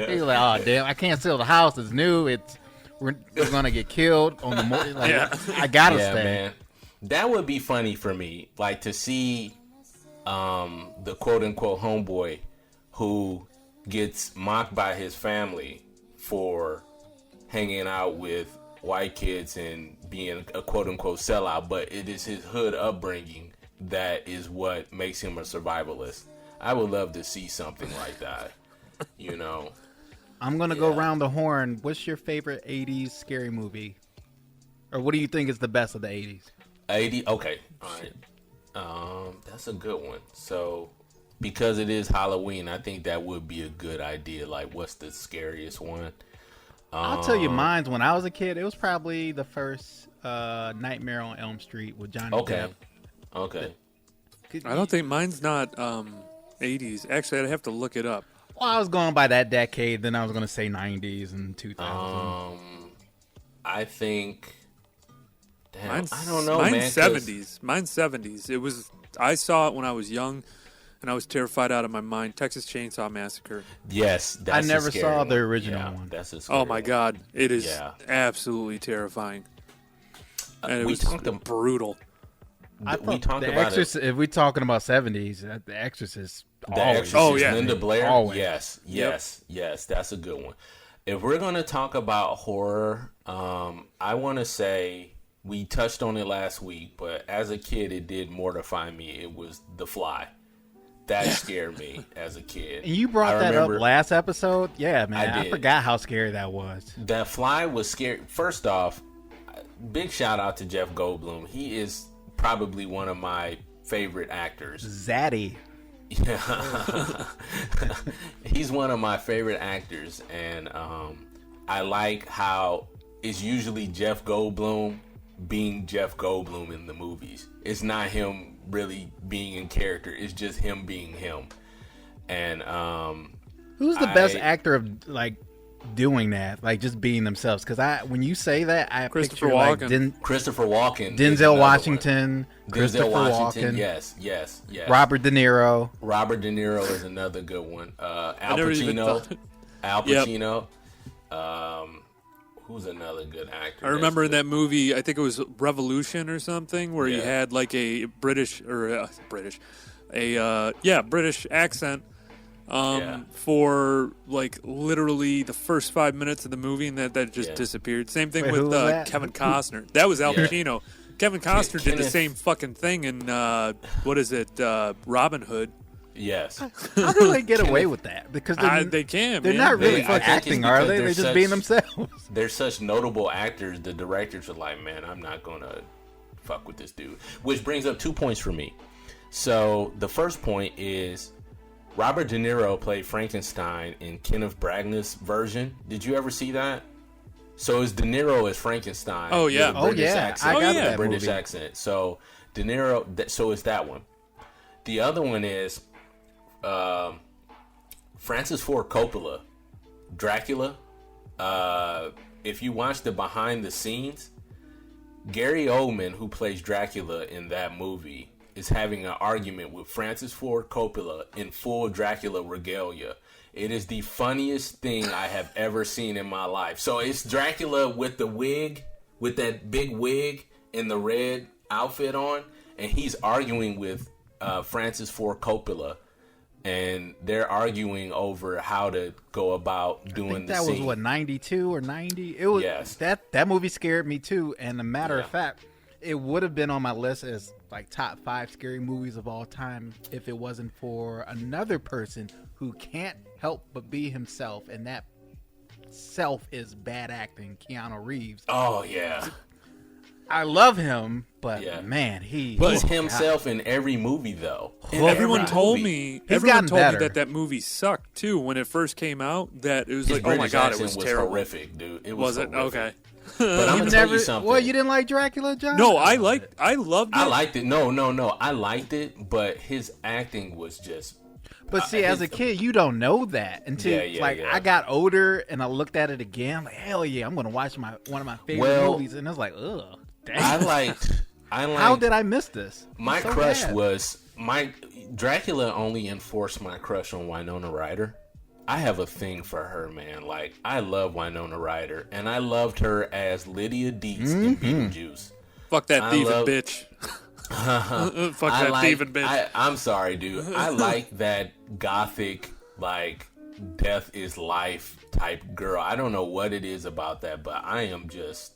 S6: He was like, "Oh damn, I can't sell the house. It's new. We're gonna get killed on the morning. Like, I gotta stay."
S8: Man. That would be funny for me, like to see the quote unquote homeboy who gets mocked by his family for hanging out with white kids and being a quote-unquote sellout, but it is his hood upbringing that is what makes him a survivalist. I would love to see something like that,
S6: I'm going to go around the horn. What's your favorite 80s scary movie? Or what do you think is the best of the 80s?
S8: 80? Okay. All right. That's a good one. So, because it is Halloween, I think that would be a good idea. Like, what's the scariest one?
S6: I'll tell you mine. When I was a kid, it was probably the first Nightmare on Elm Street with Johnny Depp.
S8: Okay.
S7: I don't think mine's not 80s. Actually, I'd have to look it up.
S6: Well, I was going by that decade. Then I was going to say 90s and 2000.
S8: I think... Damn,
S7: I
S8: don't know,
S7: mine's
S8: man.
S7: 70s. Mine's 70s. I saw it when I was young. And I was terrified out of my mind. Texas Chainsaw Massacre.
S8: Yes, that's
S6: I never saw the original one.
S8: That's a scary
S7: my God, it is absolutely terrifying, and it was brutal.
S8: We talked about
S6: Exorcist. If we're talking about 70s, The Exorcist.
S8: Linda Blair. Always. Yes, that's a good one. If we're gonna talk about horror, I want to say we touched on it last week, but as a kid, it did mortify me. It was The Fly. That scared me as a kid.
S6: And you brought that up last episode? Yeah, man. I forgot how scary that was.
S8: That Fly was scary. First off, big shout out to Jeff Goldblum. He is probably one of my favorite actors.
S6: Zaddy.
S8: Yeah. He's one of my favorite actors. And I like how it's usually Jeff Goldblum being Jeff Goldblum in the movies. It's not him really being in character. It's just him being him. And
S6: who's the best actor of like doing that, like just being themselves? Because when you say that, I
S7: Christopher
S6: picture
S7: Walken.
S6: like
S8: Christopher Walken,
S6: Denzel Washington,
S8: Denzel Washington,
S6: Walken,
S8: yes.
S6: Robert De Niro.
S8: Robert De Niro is another good one. Al Pacino. Who's another good actor?
S7: I remember in that movie, I think it was Revolution or something, where you had like a British accent for like literally the first 5 minutes of the movie, and that just disappeared. Same thing with Kevin Costner. That was Al Pacino. Kevin Costner did the same fucking thing in Robin Hood.
S8: Yes.
S6: How do they get away with that? Because
S7: they can.
S6: They're not really acting, are they? They're just being themselves.
S8: They're such notable actors. The directors are like, man, I'm not gonna fuck with this dude. Which brings up 2 points for me. So the first point is Robert De Niro played Frankenstein in Kenneth Branagh's version. Did you ever see that? So it's De Niro as Frankenstein.
S7: Oh, yeah.
S8: with a British accent,
S6: I got
S8: with a
S6: that
S8: British
S6: movie.
S8: accent. So De Niro. So it's that one. The other one is Francis Ford Coppola, Dracula. If you watch the behind the scenes, Gary Oldman, who plays Dracula in that movie, is having an argument with Francis Ford Coppola in full Dracula regalia. It is the funniest thing I have ever seen in my life. So it's Dracula with the wig, with that big wig and the red outfit on, and he's arguing with Francis Ford Coppola, and they're arguing over how to go about doing the
S6: that
S8: scene.
S6: was what, 92 or 90? It was.
S8: Yes.
S6: That movie scared me too. And a matter of fact, it would have been on my list as like top 5 scary movies of all time if it wasn't for another person who can't help but be himself, and that self is bad acting, Keanu Reeves.
S8: Oh yeah.
S6: I love him, but man,
S8: he's himself in every movie though.
S7: Everyone told me that movie sucked too when it first came out. That it was
S8: His
S7: like, oh my
S8: British
S7: god, it
S8: accent
S7: was terrible.
S8: Horrific, dude. It
S7: was
S8: horrific.
S7: it okay?
S8: But I'm gonna tell you something.
S6: Well, you didn't like Dracula, John?
S7: No, I loved it.
S8: I liked it. No. I liked it, but his acting was just.
S6: But see, as a kid, you don't know that until I got older and I looked at it again. I'm like, hell yeah, I'm gonna watch one of my favorite movies, and it's like, ugh, damn.
S8: I liked.
S6: How did I miss this?
S8: My crush was Dracula. Only enforced my crush on Winona Ryder. I have a thing for her, man. Like, I love Winona Ryder, and I loved her as Lydia Deetz in Beetlejuice.
S7: Fuck that thieving bitch. Fuck that thieving bitch.
S8: I'm sorry, dude. I like that gothic, like, death is life type girl. I don't know what it is about that, but I am just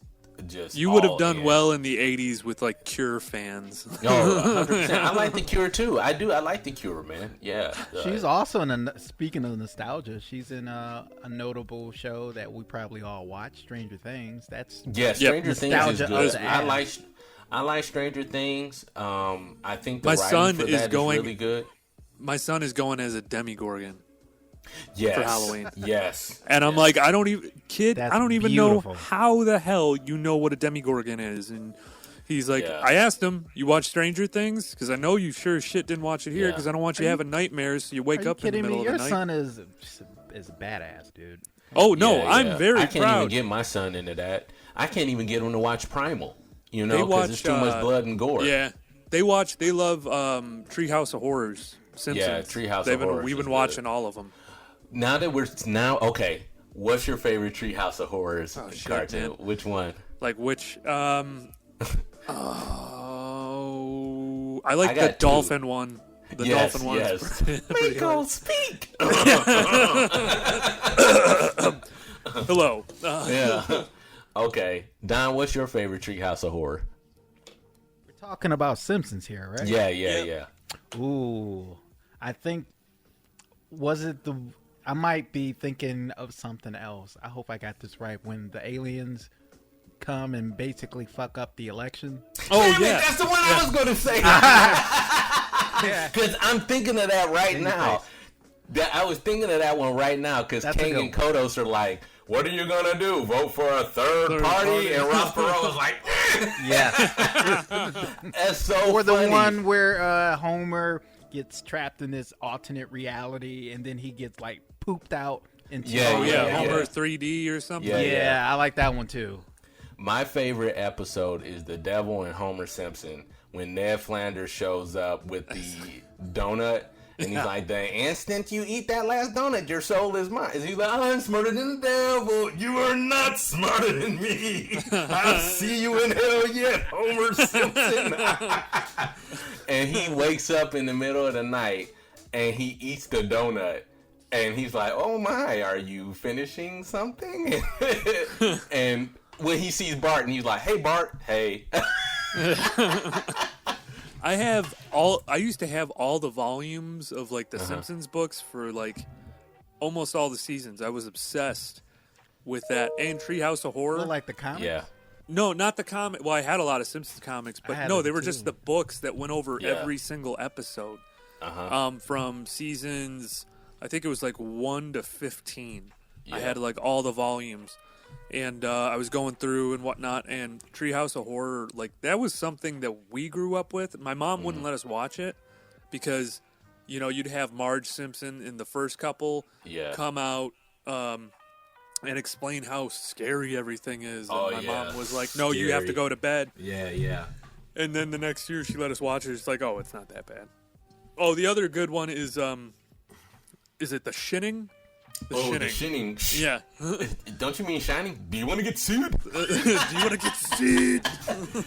S7: you would have done well in the 80s with like Cure fans.
S8: Oh, 100%. I like the Cure too. I like the Cure, man. Yeah.
S6: She's also speaking of nostalgia, she's in a notable show that we probably all watch, Stranger Things.
S8: Stranger Things is good.
S6: I
S8: like Stranger Things. I think the
S7: my
S8: writing
S7: son
S8: for
S7: is
S8: that
S7: going.
S8: is really good.
S7: My son is going as a Demogorgon.
S8: Yes.
S7: For Halloween.
S8: Yes.
S7: And I'm like, I don't even
S6: beautiful.
S7: know how the hell you know what a Demogorgon is. And he's like, I asked him, you watch Stranger Things? Because I know you sure as shit didn't watch it here because I don't want you having nightmares so you wake up in the middle of the night.
S6: Your son is a badass, dude.
S7: Oh, no, I'm very proud.
S8: I can't even get my son into that. I can't even get him to watch Primal, because it's too much blood and gore.
S7: Yeah. They love Treehouse of Horrors. Simpsons.
S8: Yeah, Treehouse of Horrors.
S7: We've been watching all of them.
S8: Okay. What's your favorite Treehouse of Horrors cartoon?
S7: Man.
S8: Which one?
S7: Like which? I like the dolphin one. The dolphin one.
S8: Yes. Mako, speak.
S7: Hello.
S8: Yeah. Okay, Don. What's your favorite Treehouse of Horror?
S6: We're talking about Simpsons here, right?
S8: Yeah.
S6: Ooh, I think I might be thinking of something else. I hope I got this right. When the aliens come and basically fuck up the election.
S8: Oh, yeah. That's the one I was going to say. Because I'm thinking of that right now. I was thinking of that one right now because King and Kodos are like, what are you going to do? Vote for a third party? And Ross Perot is like,
S6: yeah.
S8: That's so funny.
S6: Or the one where Homer gets trapped in this alternate reality and then he gets like pooped out into
S7: Homer 3D or something.
S6: Yeah, I like that one too.
S8: My favorite episode is The Devil and Homer Simpson when Ned Flanders shows up with the donut and he's like, the instant you eat that last donut, your soul is mine. And he's like, I'm smarter than the devil. You are not smarter than me. I'll see you in hell yet, Homer Simpson. And he wakes up in the middle of the night and he eats the donut. And he's like, oh my, are you finishing something? And when he sees Bart and he's like, hey Bart, hey.
S7: I used to have all the volumes of like the Simpsons books for like almost all the seasons. I was obsessed with that. And Treehouse of Horror.
S6: Like the comics?
S8: Yeah.
S7: No, not the comic. Well, I had a lot of Simpsons comics, but no, they were just the books that went over every single episode. From seasons, I think it was like 1 to 15. Yeah. I had like all the volumes. and I was going through and whatnot, and Treehouse of Horror, like, that was something that we grew up with. My mom wouldn't let us watch it because, you know, you'd have Marge Simpson in the first couple come out and explain how scary everything is. And my mom was like, no, you have to go to bed.
S8: Yeah.
S7: And then the next year she let us watch it. It's like, oh, it's not that bad. Oh, the other good one is it The Shining?
S8: The Shining.
S7: Yeah.
S8: Don't you mean Shining? Do you want to get sued?
S7: Do you want to get sued?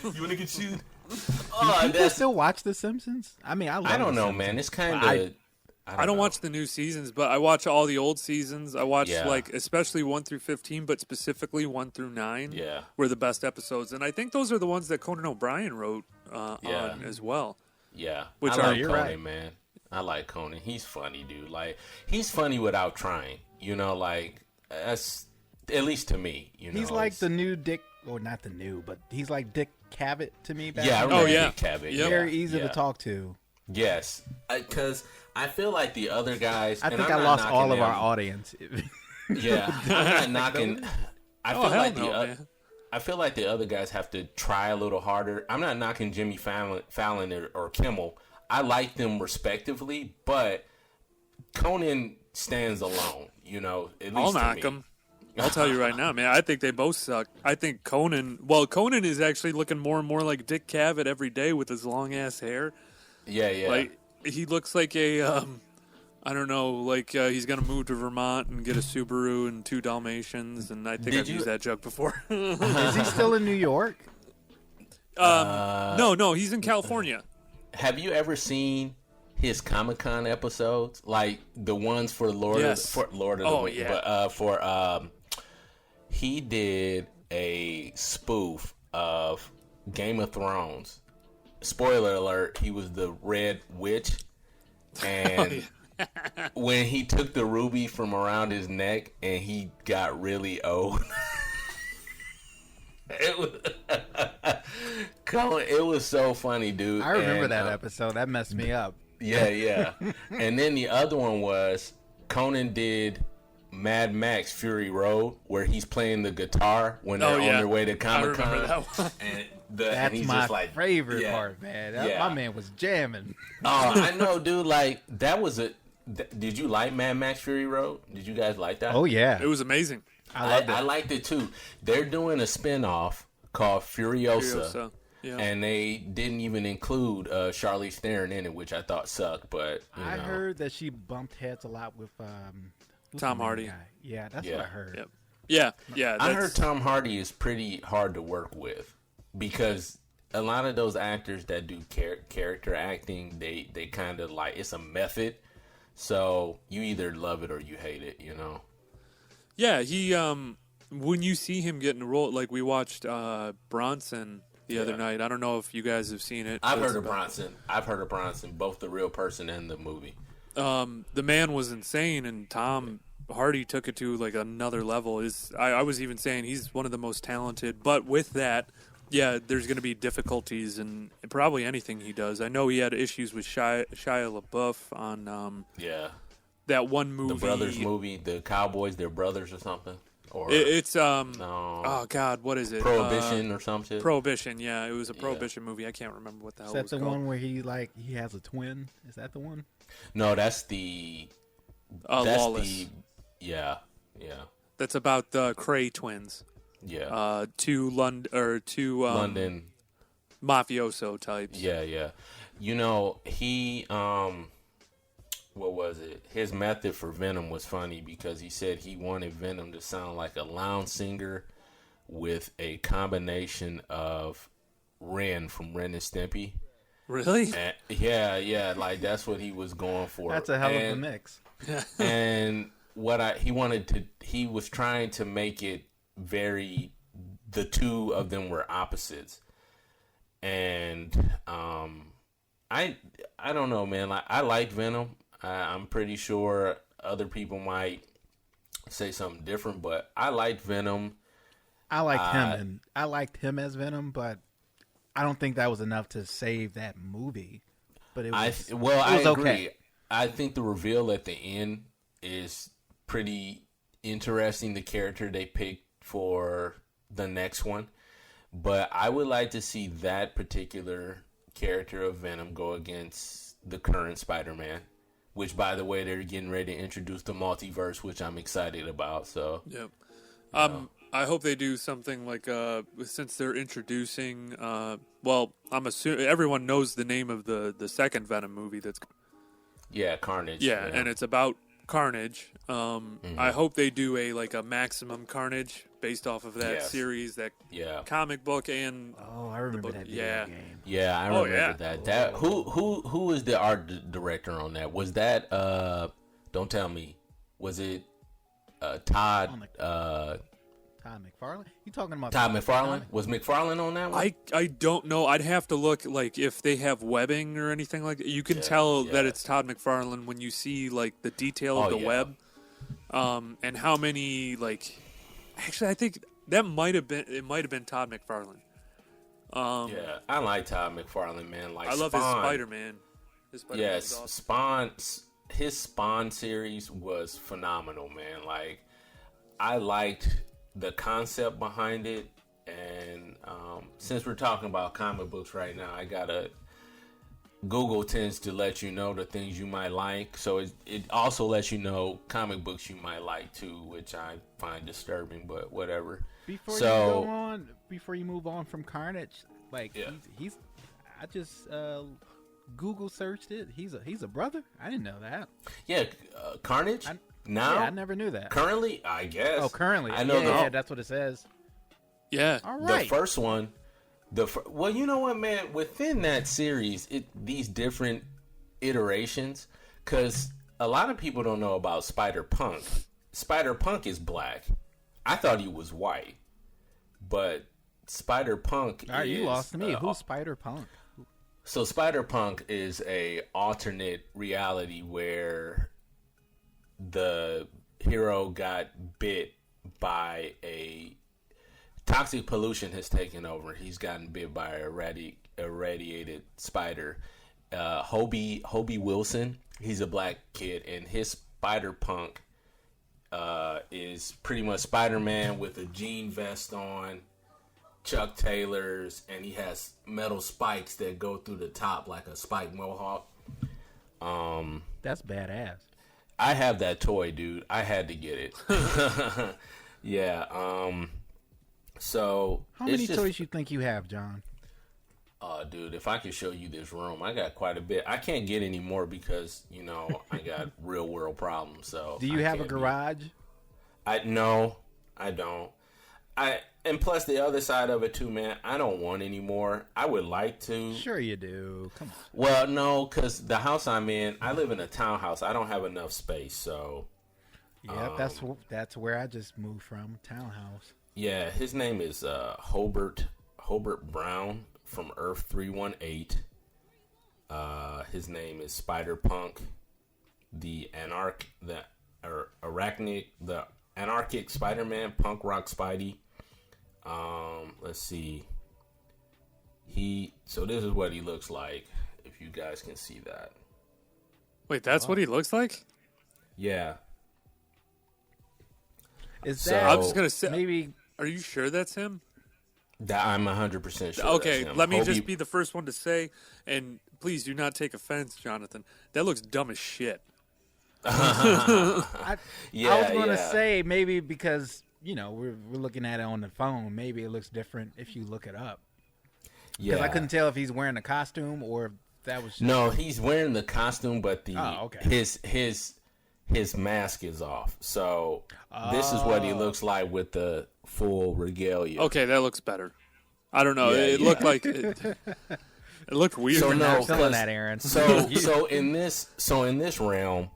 S8: You want to get sued?
S6: Do people still watch The Simpsons? I mean, I don't know,
S8: man. It's kind of...
S7: I don't watch the new seasons, but I watch all the old seasons. I watch, like, especially 1 through 15, but specifically 1 through 9 were the best episodes. And I think those are the ones that Conan O'Brien wrote on as well.
S8: Yeah.
S7: Which
S8: I like
S7: you're
S8: Conan,
S7: right.
S8: man. I like Conan. He's funny, dude. Like, he's funny without trying. You know, like, that's, at least to me, you know.
S6: He's like the new Dick, or not the new, but he's like Dick Cavett to me. Back
S8: I remember Dick Cavett.
S6: Yep. Very easy to talk to.
S8: Yes. Because I feel like the other guys...
S6: I think I lost all of our audience.
S8: Yeah. I'm not knocking... I feel like the other guys have to try a little harder. I'm not knocking Jimmy Fallon or Kimmel. I like them respectively, but Conan stands alone, you know, at least
S7: I'll knock him. I'll tell you right now, man. I think they both suck. I think Conan is actually looking more and more like Dick Cavett every day with his long-ass hair.
S8: Yeah.
S7: Like, he looks like a, I don't know, like he's going to move to Vermont and get a Subaru and 2 Dalmatians, and I think I've used that joke before.
S6: Is he still in New York?
S7: No, he's in California.
S8: Have you ever seen his Comic-Con episodes? Like the ones for Lord of the Rings. But he did a spoof of Game of Thrones. Spoiler alert, he was the Red Witch. And when he took the ruby from around his neck and he got really old. It was so funny, dude.
S6: I remember that episode. That messed me up.
S8: Yeah. And then the other one was Conan did Mad Max Fury Road, where he's playing the guitar when they're on their way to Comic-Con.
S7: I remember that one.
S6: That's
S8: and
S6: my
S8: just like,
S6: favorite part, man. My man was jamming.
S8: Oh, I know, dude. Like, that was did you like Mad Max Fury Road? Did you guys like that?
S6: Oh, yeah.
S7: It was amazing.
S6: I loved it.
S8: I liked it, too. They're doing a spinoff called Furiosa. Yeah. And they didn't even include Charlize Theron in it, which I thought sucked. But
S6: I heard that she bumped heads a lot with
S7: Tom Hardy.
S6: Yeah, that's what I heard.
S7: Yep. Yeah.
S8: I heard Tom Hardy is pretty hard to work with because a lot of those actors that do character acting, they kind of like, it's a method. So you either love it or you hate it, you know? Yeah,
S7: he when you see him get in a role, like we watched Bronson the other night. I don't know if you guys have seen it.
S8: I've heard of Bronson, both the real person and the movie.
S7: The man was insane, and Tom Hardy took it to like another level. I was even saying he's one of the most talented, but with that, there's going to be difficulties in probably anything he does. I know he had issues with Shia LaBeouf on that one movie,
S8: the brothers movie, the Cowboys, they're brothers or something. Or
S7: no. Oh God, what is it?
S8: Prohibition or something.
S7: Prohibition, yeah, it was a Prohibition movie. I can't remember what the hell it was called.
S6: Is that the one where he has a twin? Is that the one?
S8: No, that's the
S7: Lawless.
S8: Yeah.
S7: That's about the Cray twins.
S8: Yeah.
S7: Two London mafioso types.
S8: Yeah. You know, he what was it? His method for Venom was funny because he said he wanted Venom to sound like a lounge singer with a combination of Ren from Ren and Stimpy.
S7: Really?
S8: And, yeah, like that's what he was going for.
S6: That's a hell of a mix.
S8: And he was trying to make it the two of them were opposites. And I don't know, man. I like Venom. I'm pretty sure other people might say something different, but I liked Venom.
S6: I liked him as Venom, but I don't think that was enough to save that movie. But I agree.
S8: Okay. I think the reveal at the end is pretty interesting. The character they picked for the next one. But I would like to see that particular character of Venom go against the current Spider-Man, which, by the way, they're getting ready to introduce the multiverse, which I'm excited about. So,
S7: yep. I hope they do something like since they're introducing. Well, I'm assuming everyone knows the name of the second Venom movie. That's
S8: Carnage.
S7: Yeah, and it's about Carnage. I hope they do a maximum Carnage based off of that series, that comic book, and
S6: I remember that video game.
S8: Yeah, I remember that. That who was the art director on that? Was that don't tell me. Was it Todd
S6: Todd McFarlane? You talking about
S8: Todd McFarlane? Was McFarlane on that one?
S7: I don't know. I'd have to look if they have webbing or anything like that. You can tell that it's Todd McFarlane when you see the detail of the web, and how many Actually, I think that might have been Todd McFarlane.
S8: I like Todd McFarlane, man.
S7: I love his Spider-Man.
S8: Yes, awesome. Spawn. His Spawn series was phenomenal, man. I liked the concept behind it, and since we're talking about comic books right now, I gotta. Google tends to let you know the things you might like, so it also lets you know comic books you might like too, which I find disturbing, but whatever.
S6: Before you move on from Carnage, he's I just Google searched it. He's a brother. I didn't know that.
S8: Yeah, Carnage.
S6: I never knew that.
S8: Currently, I guess.
S6: Oh, currently.
S8: I know.
S6: Yeah, that's what it says.
S7: Yeah.
S6: All right.
S8: The first one. Well, you know what, man? Within that series, these different iterations, because a lot of people don't know about Spider-Punk. Spider-Punk is black. I thought he was white, but Spider-Punk
S6: All right, you lost me. Who's Spider-Punk?
S8: So Spider-Punk is a alternate reality where the hero got bit by a toxic pollution has taken over. He's gotten bit by a irradiated spider. Hobie Wilson, he's a black kid, and his Spider-Punk is pretty much Spider-Man with a jean vest on, Chuck Taylors, and he has metal spikes that go through the top like a spike mohawk.
S6: That's badass.
S8: I have that toy, dude. I had to get it. Yeah. So
S6: how many toys you think you have, John?
S8: Dude, if I could show you this room, I got quite a bit. I can't get any more because I got real world problems. So
S6: do you have a garage?
S8: No, I don't. And plus the other side of it too, man. I don't want any more. I would like to.
S6: Sure you do. Come on.
S8: Well, no, because the house I'm in, I live in a townhouse. I don't have enough space, so.
S6: Yeah, that's where I just moved from, townhouse.
S8: Yeah, his name is Hobart Brown from Earth 318. His name is Spider-Punk, the anarchic Spider-Man, punk rock Spidey. Let's see. So this is what he looks like, if you guys can see that.
S7: Wait, that's what he looks like?
S8: Yeah.
S6: Is that?
S7: I was gonna say
S6: maybe.
S7: Are you sure that's him?
S8: I'm 100% sure.
S7: Okay,
S8: that's him.
S7: let me just be the first one to say, and please do not take offense, Jonathan. That looks dumb as shit.
S6: I was going to say maybe because we're looking at it on the phone. Maybe it looks different if you look it up. Yeah, because I couldn't tell if he's wearing a costume or if that was.
S8: No, he's wearing the costume, but his mask is off. So this is what he looks like with the full regalia.
S7: Okay, that looks better. I don't know. It looked like it looked weird.
S8: So no,
S6: that, Aaron.
S8: So in this realm,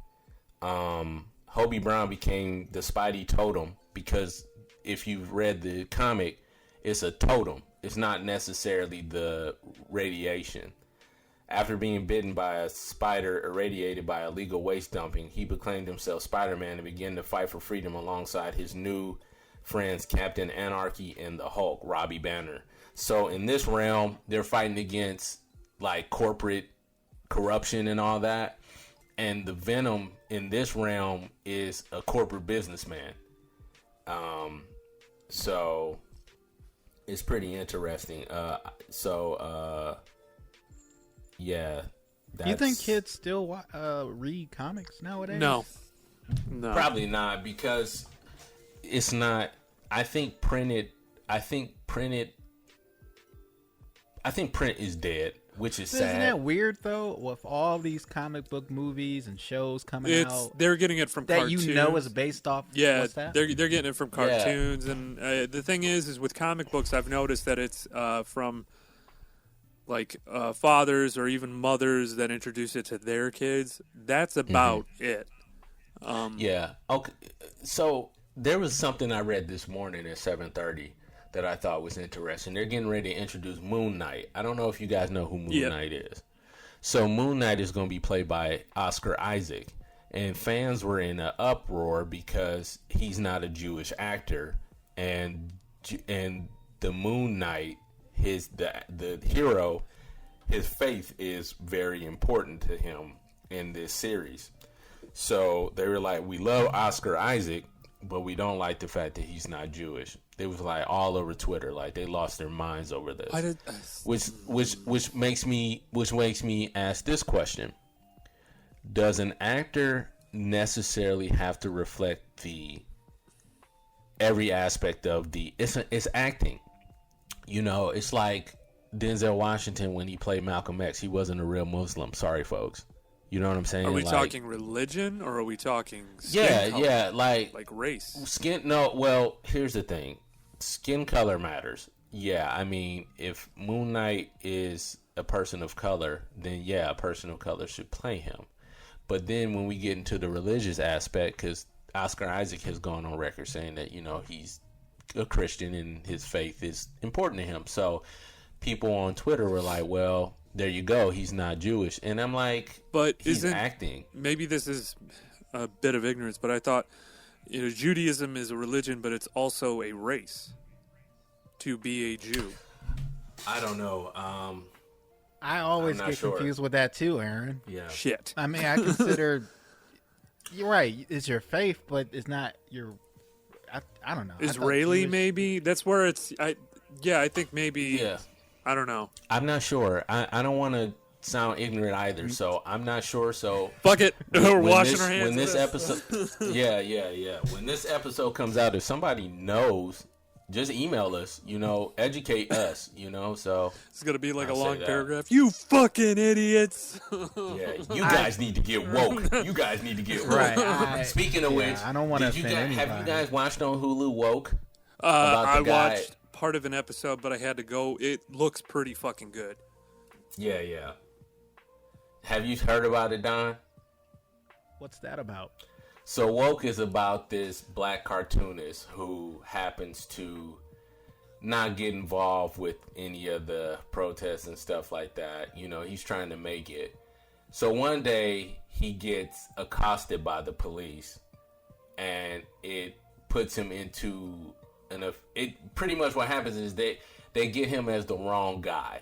S8: Hobie Brown became the Spidey totem because if you've read the comic, it's a totem. It's not necessarily the radiation. After being bitten by a spider irradiated by illegal waste dumping, he proclaimed himself Spider-Man and began to fight for freedom alongside his new friends Captain Anarchy and the Hulk, Robbie Banner. So in this realm, they're fighting against corporate corruption and all that. And the Venom in this realm is a corporate businessman. So it's pretty interesting. Yeah.
S6: Do you think kids still read comics nowadays?
S7: No.
S8: Probably not, because it's not. I think print is dead, which is sad.
S6: Isn't that weird though? With all these comic book movies and shows coming out,
S7: they're getting it from cartoons.
S6: is based off.
S7: Yeah,
S6: what's that?
S7: they're getting it from cartoons, and the thing is with comic books, I've noticed that it's from like fathers or even mothers that introduce it to their kids. That's about it.
S8: Yeah. Okay. So there was something I read this morning at 7:30 that I thought was interesting. They're getting ready to introduce Moon Knight. I don't know if you guys know who Moon Knight is. So Moon Knight is going to be played by Oscar Isaac, and fans were in an uproar because he's not a Jewish actor, and the Moon Knight, the hero, his faith is very important to him in this series. So they were like, we love Oscar Isaac, but we don't like the fact that he's not Jewish. It was like all over Twitter, like they lost their minds over this. Which makes me ask this question: does an actor necessarily have to reflect every aspect of it's acting? You know, it's like Denzel Washington when he played Malcolm X. He wasn't a real Muslim. Sorry, folks. You know what I'm saying?
S7: Are we talking religion or are we talking skin color? Like race?
S8: Skin? No. Well, here's the thing: skin color matters. Yeah, I mean, if Moon Knight is a person of color, then yeah, a person of color should play him. But then when we get into the religious aspect, because Oscar Isaac has gone on record saying that, you know, he's a Christian and his faith is important to him. So people on Twitter were like, well, there you go, he's not Jewish. And I'm like,
S7: but
S8: he's acting.
S7: Maybe this is a bit of ignorance, but I thought, you know, Judaism is a religion, but it's also a race to be a Jew.
S8: I don't know.
S6: I always get confused with that too, Aaron.
S8: Yeah.
S7: Shit.
S6: I mean, I consider you're right. It's your faith, but it's not your. I don't know.
S7: Israeli, maybe. That's where it's. I think maybe.
S8: Yeah.
S7: I don't know.
S8: I'm not sure. I don't want to sound ignorant either, so I'm not sure. So
S7: fuck it. We're washing our hands.
S8: When this episode, yeah. When this episode comes out, if somebody knows, just email us. You know, educate us. You know, so
S7: it's gonna be like a long paragraph. You fucking idiots.
S8: Yeah, you guys need to get woke. You guys need to get woke.
S6: Right.
S8: Speaking of which,
S6: I don't want to offend anybody.
S8: Have you guys watched on Hulu Woke?
S7: I watched part of an episode, but I had to go. It looks pretty fucking good.
S8: Yeah. Have you heard about it, Don?
S6: What's that about?
S8: So Woke is about this black cartoonist who happens to not get involved with any of the protests and stuff like that. You know, he's trying to make it. So one day he gets accosted by the police, and it puts him into it pretty much what happens is they get him as the wrong guy,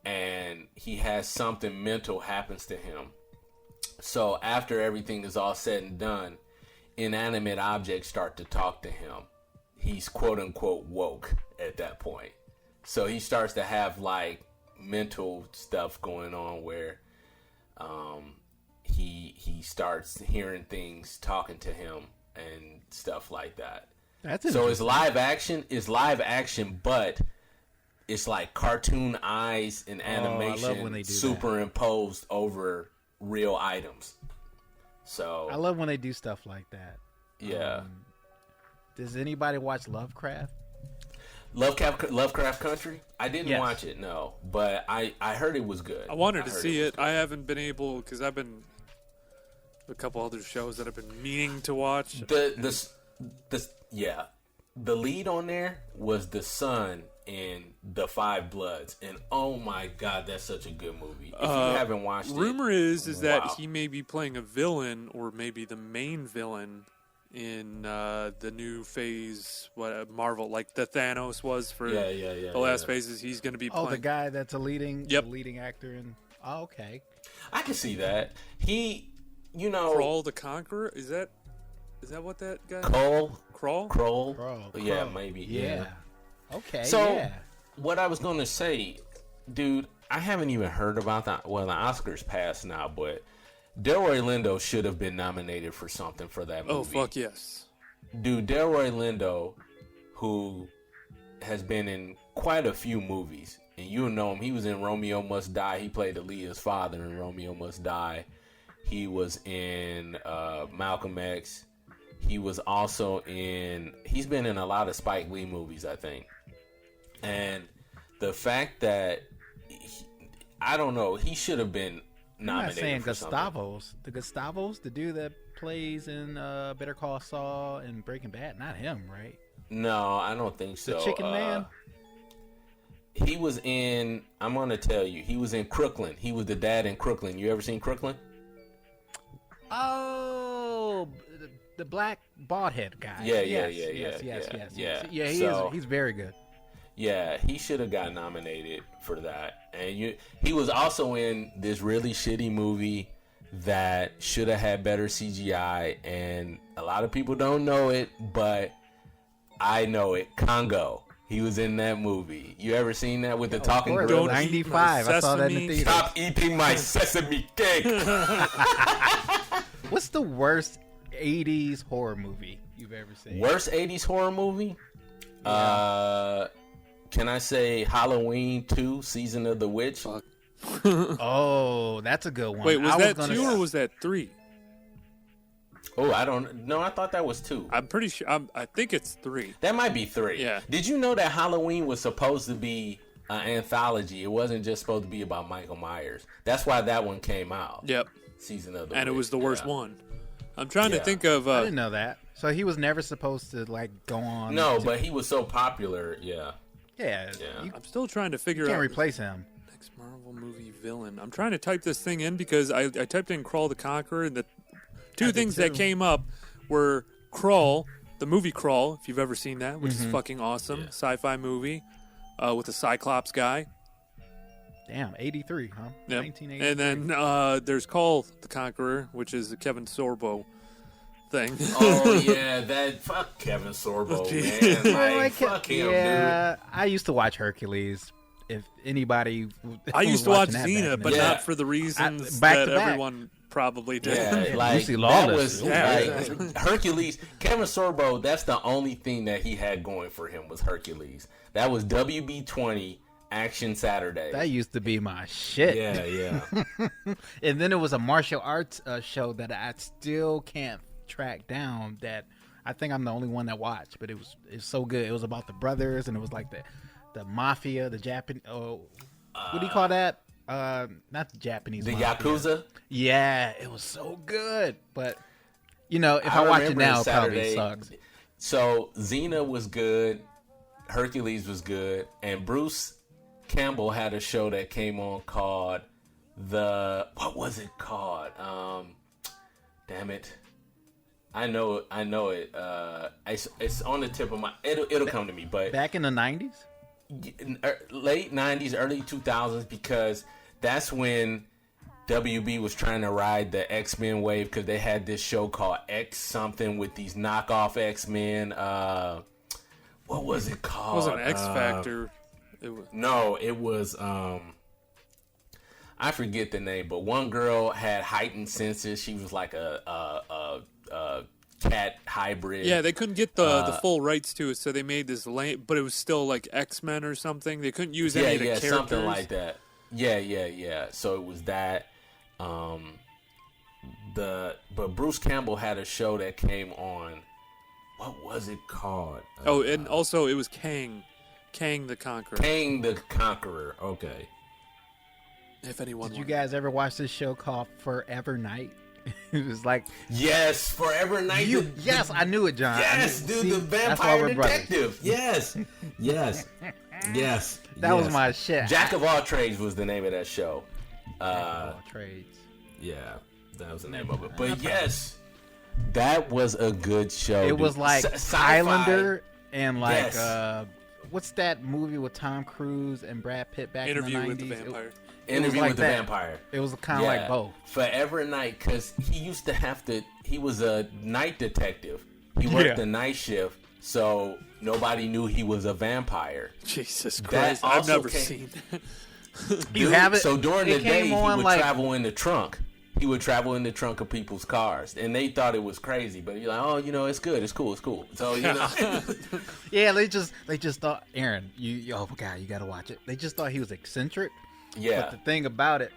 S8: and he has something mental happens to him. So after everything is all said and done, inanimate objects start to talk to him. He's quote unquote woke at that point. So he starts to have like mental stuff going on where he starts hearing things talking to him and stuff like that. So it's live action, but it's like cartoon eyes and animation superimposed over real items. So
S6: I love when they do stuff like that.
S8: Yeah.
S6: Does anybody watch Lovecraft?
S8: Lovecraft Country? I didn't watch it, no, but I heard it was good.
S7: I wanted to see it. I haven't been able because I've been a couple other shows that I've been meaning to watch.
S8: The lead on there was the son in The Five Bloods, and oh my god, that's such a good movie. If you haven't watched it,
S7: rumor is that he may be playing a villain or maybe the main villain in the new phase, Marvel, like the Thanos was for the last phases. He's going to be playing
S6: the guy that's a leading actor in. Oh, okay,
S8: I can see that. He, you know,
S7: For All the Conqueror, is that? Is that what that guy?
S8: Kroll. Yeah, maybe.
S6: Yeah. Okay.
S8: So, what I was gonna say, dude, I haven't even heard about that. Well, the Oscars passed now, but Delroy Lindo should have been nominated for something for that movie.
S7: Oh, fuck yes.
S8: Dude, Delroy Lindo, who has been in quite a few movies, and you know him. He was in Romeo Must Die. He played Aaliyah's father in Romeo Must Die. He was in Malcolm X. He was also he's been in a lot of Spike Lee movies, I think. And the fact that, I don't know, he should have been nominated. I'm not saying
S6: Gustavos. The Gustavos, the dude that plays in Better Call Saul and Breaking Bad, not him, right?
S8: No, I don't think so.
S6: The Chicken Man?
S8: He was in, I'm going to tell you, he was in Crooklyn. He was the dad in Crooklyn. You ever seen Crooklyn?
S6: Oh, the black bald head guy.
S8: Yes.
S6: Yeah, he's very good.
S8: Yeah, he should have got nominated for that. And he was also in this really shitty movie that should have had better CGI, and a lot of people don't know it, but I know it. Congo. He was in that movie. You ever seen that with the talking gorilla?
S6: 95. I saw that in the theater.
S8: Stop eating my sesame cake.
S6: What's the worst 80s horror movie you've ever seen?
S8: Worst 80s horror movie? Yeah. Can I say Halloween 2, Season of the Witch?
S7: Fuck.
S6: Oh, that's a good one.
S7: Wait, was that 2 or was that 3?
S8: Oh, I don't know. I thought that was 2.
S7: I'm pretty sure. I think it's 3.
S8: That might be 3.
S7: Yeah.
S8: Did you know that Halloween was supposed to be an anthology? It wasn't just supposed to be about Michael Myers. That's why that one came out.
S7: Yep.
S8: Season of the
S7: And
S8: Witch.
S7: it was the worst one. I'm trying to think of.
S6: I didn't know that. So he was never supposed to go on.
S8: No, but he was so popular. Yeah.
S6: Yeah.
S7: I'm still trying to figure out.
S6: Can't replace him.
S7: Next Marvel movie villain. I'm trying to type this thing in because I typed in Crawl the Conqueror, and the two things that came up were Crawl, the movie Crawl, if you've ever seen that, which is fucking awesome. Sci-fi movie with a Cyclops guy.
S6: Damn, 83, huh?
S7: Yep.
S6: 1983.
S7: And then there's Call the Conqueror, which is the Kevin Sorbo thing.
S8: Oh, yeah, fuck Kevin Sorbo, man. Fuck him, dude.
S6: I used to watch Hercules. If anybody
S7: I used to watch Xena, but not for the reasons that everyone probably did.
S8: Yeah,
S6: Lucy Lawless.
S8: Hercules. Kevin Sorbo, that's the only thing that he had going for him was Hercules. That was WB20 Action Saturday.
S6: That used to be my shit.
S8: Yeah.
S6: And then it was a martial arts show that I still can't track down, that I think I'm the only one that watched, but it's so good. It was about the brothers, and it was like the mafia, the Japanese. Oh, what do you call that? Not the Japanese.
S8: The
S6: mafia.
S8: Yakuza.
S6: Yeah, it was so good. But if I watch it now, it probably sucks.
S8: So Xena was good, Hercules was good, and Bruce Campbell had a show that came on called what was it called? Damn it. I know it. It's on the tip of my. It'll come to me. But
S6: back in the 90s,
S8: late 90s, early 2000s, because that's when WB was trying to ride the X-Men wave, because they had this show called X something with these knockoff X-Men. What was it called?
S7: It wasn't X Factor.
S8: No, it was. I forget the name, but one girl had heightened senses. She was like a cat hybrid.
S7: Yeah, they couldn't get the full rights to it, so they made this but it was still like X-Men or something. They couldn't use any of the characters.
S8: Something like that. Yeah. So it was that. But Bruce Campbell had a show that came on. What was it called?
S7: And also it was Kang the Conqueror.
S8: Kang the Conqueror. Okay.
S7: If anyone
S6: did you guys ever watch this show called Forever Night? It was like,
S8: yes, Forever Night.
S6: Yes, I knew it, John.
S8: Yes, dude, the vampire detective. Yes.
S6: That was my shit.
S8: Jack of all trades was the name of that show.
S6: Jack of all trades.
S8: Yeah, that was the name of it. But yes, that was a good show.
S6: It was like Highlander and like what's that movie with Tom Cruise and Brad Pitt back
S7: Interview
S6: in the 90s?
S7: with the Vampire.
S8: Interview
S6: like
S8: with the Vampire.
S6: It was kind of like both.
S8: Forever Night, because he used to have to. He was a night detective. He worked the night shift, so nobody knew he was a vampire.
S7: Jesus Christ! I've never seen that.
S6: You have it.
S8: So during the day, he would
S6: like...
S8: travel in the trunk. He would travel in the trunk of people's cars, and they thought it was crazy. But you're like, oh, it's good, it's cool, it's cool. So
S6: yeah, they just thought, Aaron, oh my God, you gotta watch it. They just thought he was eccentric.
S8: Yeah.
S6: But the thing about it,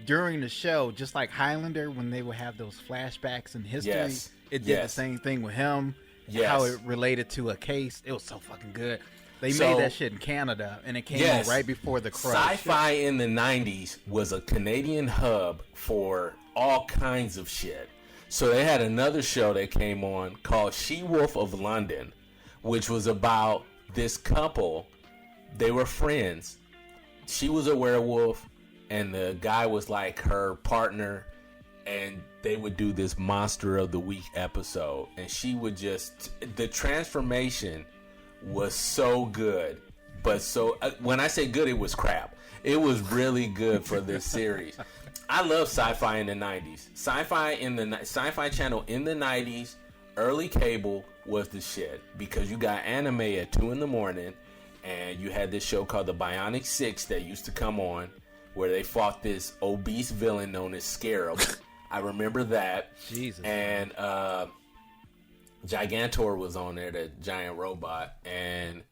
S6: during the show, just like Highlander, when they would have those flashbacks in history, it did the same thing with him.
S8: Yes.
S6: How it related to a case. It was so fucking good. They made that shit in Canada, and it came out right before the Crush.
S8: Sci-Fi in the 90s was a Canadian hub for all kinds of shit. So they had another show that came on called She-Wolf of London, which was about this couple. They were friends. She was a werewolf, and the guy was like her partner, and they would do this Monster of the Week episode. And she would just... The transformation... was so good, but when I say good, it was crap. It was really good for this series. I love sci-fi in the 90s. Sci-Fi channel in the 90s, early cable was the shit, because you got anime at 2 a.m, and you had this show called the Bionic Six that used to come on, where they fought this obese villain known as Scarab. I remember that.
S6: Jesus.
S8: And Gigantor was on there, that giant robot. And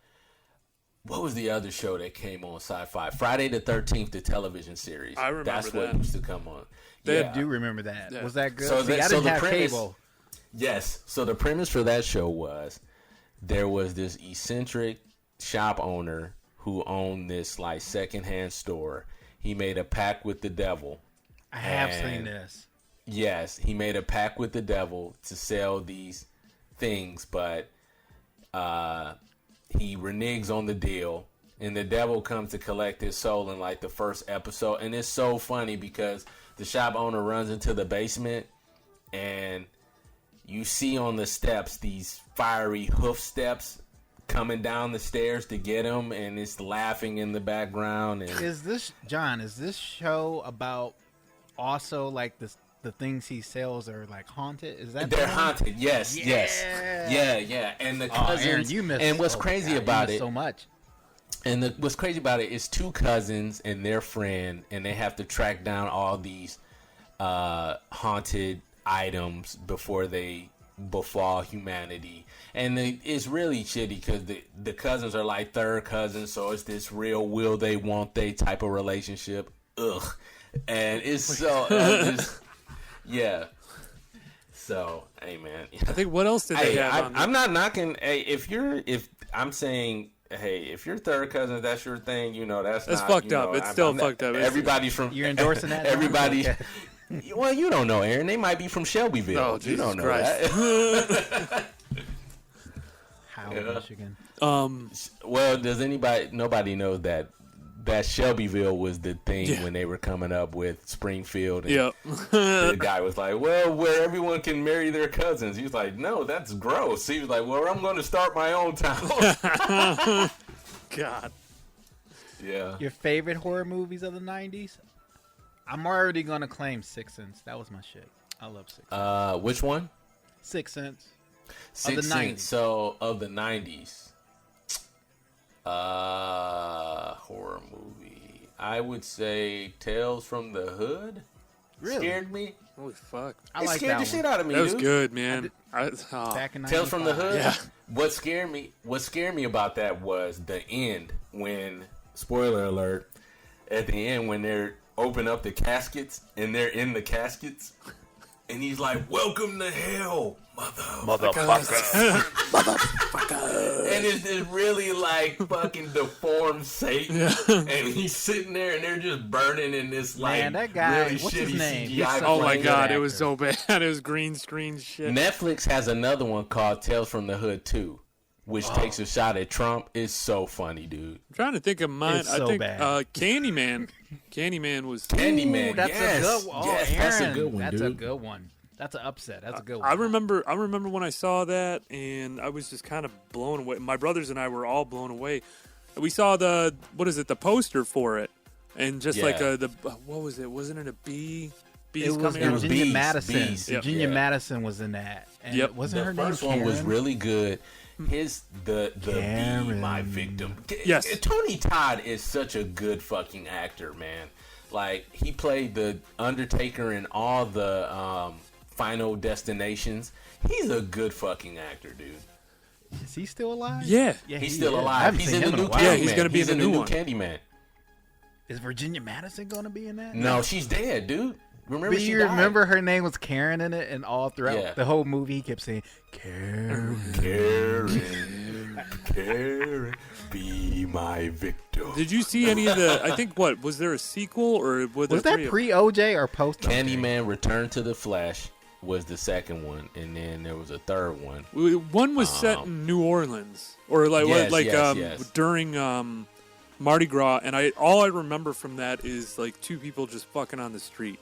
S8: what was the other show that came on Sci-Fi? Friday the 13th, the television series.
S7: I remember
S8: That's
S7: that.
S8: what used to come on.
S6: I do remember that.
S7: Yeah.
S6: Was that good?
S8: So
S6: I didn't have cable.
S8: Yes. So the premise for that show was there was this eccentric shop owner who owned this like secondhand store. He made a pact with the devil.
S6: I have seen this.
S8: Yes, he made a pact with the devil to sell these things, but he reneges on the deal, and the devil comes to collect his soul in like the first episode. And it's so funny because the shop owner runs into the basement, and you see on the steps these fiery hoof steps coming down the stairs to get him, and it's laughing in the background. And
S6: is this show about also like the things he sells are like haunted? Is that
S8: they're haunted? Yes, yes, yeah. And the cousins.
S6: Aaron, you missed.
S8: And what's crazy about it?
S6: So much.
S8: And what's crazy about it is two cousins and their friend, and they have to track down all these haunted items before they befall humanity. And it's really shitty because the cousins are like third cousins, so it's this real will they, won't they type of relationship. Ugh. And it's so... yeah. So, hey, man.
S7: I think what else did they have on there?
S8: I'm not knocking... Hey, if you're third cousin, that's your thing, that's not...
S7: fucked up. It's still fucked up.
S8: Everybody's from...
S6: You're endorsing that?
S8: Everybody... Well, you don't know, Aaron. They might be from Shelbyville.
S7: Oh,
S8: you don't know
S7: Christ.
S8: that.
S6: Howell, Michigan.
S8: Well, nobody knows that Shelbyville was the thing when they were coming up with Springfield. And the guy was like, well, where everyone can marry their cousins. He was like, no, that's gross. He was like, well, I'm going to start my own town.
S7: God.
S8: Yeah.
S6: Your favorite horror movies of the 90s? I'm already going to claim Sixth Sense. That was my shit. I love Sixth Sense.
S8: Which one?
S6: Sixth Sense.
S8: Sixth Sense. So, of the 90s. Horror movie. I would say Tales from the Hood.
S6: Really?
S8: Scared me.
S7: Holy fuck.
S6: I like
S8: scared
S6: that
S8: the shit out of me,
S7: That was
S8: dude.
S7: good, man.
S6: Back in 95.
S8: Tales from the Hood?
S7: Yeah.
S8: What scared me about that was the end when, spoiler alert, at the end when they're open up the caskets and they're in the caskets and he's like, welcome to hell, motherfucker. And it's really like fucking deformed Satan. And he's sitting there and they're just burning in this like
S6: that guy,
S8: really
S6: what's
S8: shitty
S6: his name?
S8: CGI.
S7: Oh my God,
S6: actor.
S7: it was so bad. It was green screen shit.
S8: Netflix has another one called Tales from the Hood 2, which takes a shot at Trump. It's so funny, dude.
S7: I'm trying to think of mine.
S6: It's so
S7: I think
S6: bad.
S7: Candyman. Candyman was...
S8: Candyman,
S6: That's
S8: yes.
S6: a good one. Oh,
S8: yes,
S6: Aaron,
S8: that's a good one,
S6: That's
S8: dude.
S6: a good one. That's an upset. That's a good one.
S7: I remember when I saw that, and I was just kind of blown away. My brothers and I were all blown away. We saw the poster for it, And just like what was it? Wasn't it a bee?
S6: It was Virginia Madison. Virginia Madison was in that. And wasn't her name
S8: The first one was really good. The Be My Victim.
S7: Yes.
S8: Tony Todd is such a good fucking actor, man. Like, he played the Undertaker in all the Final Destinations. He's a good fucking actor, dude.
S6: Is he still alive?
S7: Yeah.
S8: He's still alive. He's in the new Candyman.
S7: Yeah, he's going to be in the new one.
S8: Candyman.
S6: Is Virginia Madison going to be in that?
S8: No, she's dead, dude.
S6: But you remember her name was Karen in it, and all throughout the whole movie, he kept saying, Karen,
S8: Karen, be my victim.
S7: Did you see any of the? I think was there a sequel or was
S6: that pre-OJ or post-OJ?
S8: Candyman Return to the Flesh was the second one, and then there was a third one.
S7: One was set in New Orleans, or during Mardi Gras, and all I remember from that is like two people just fucking on the street.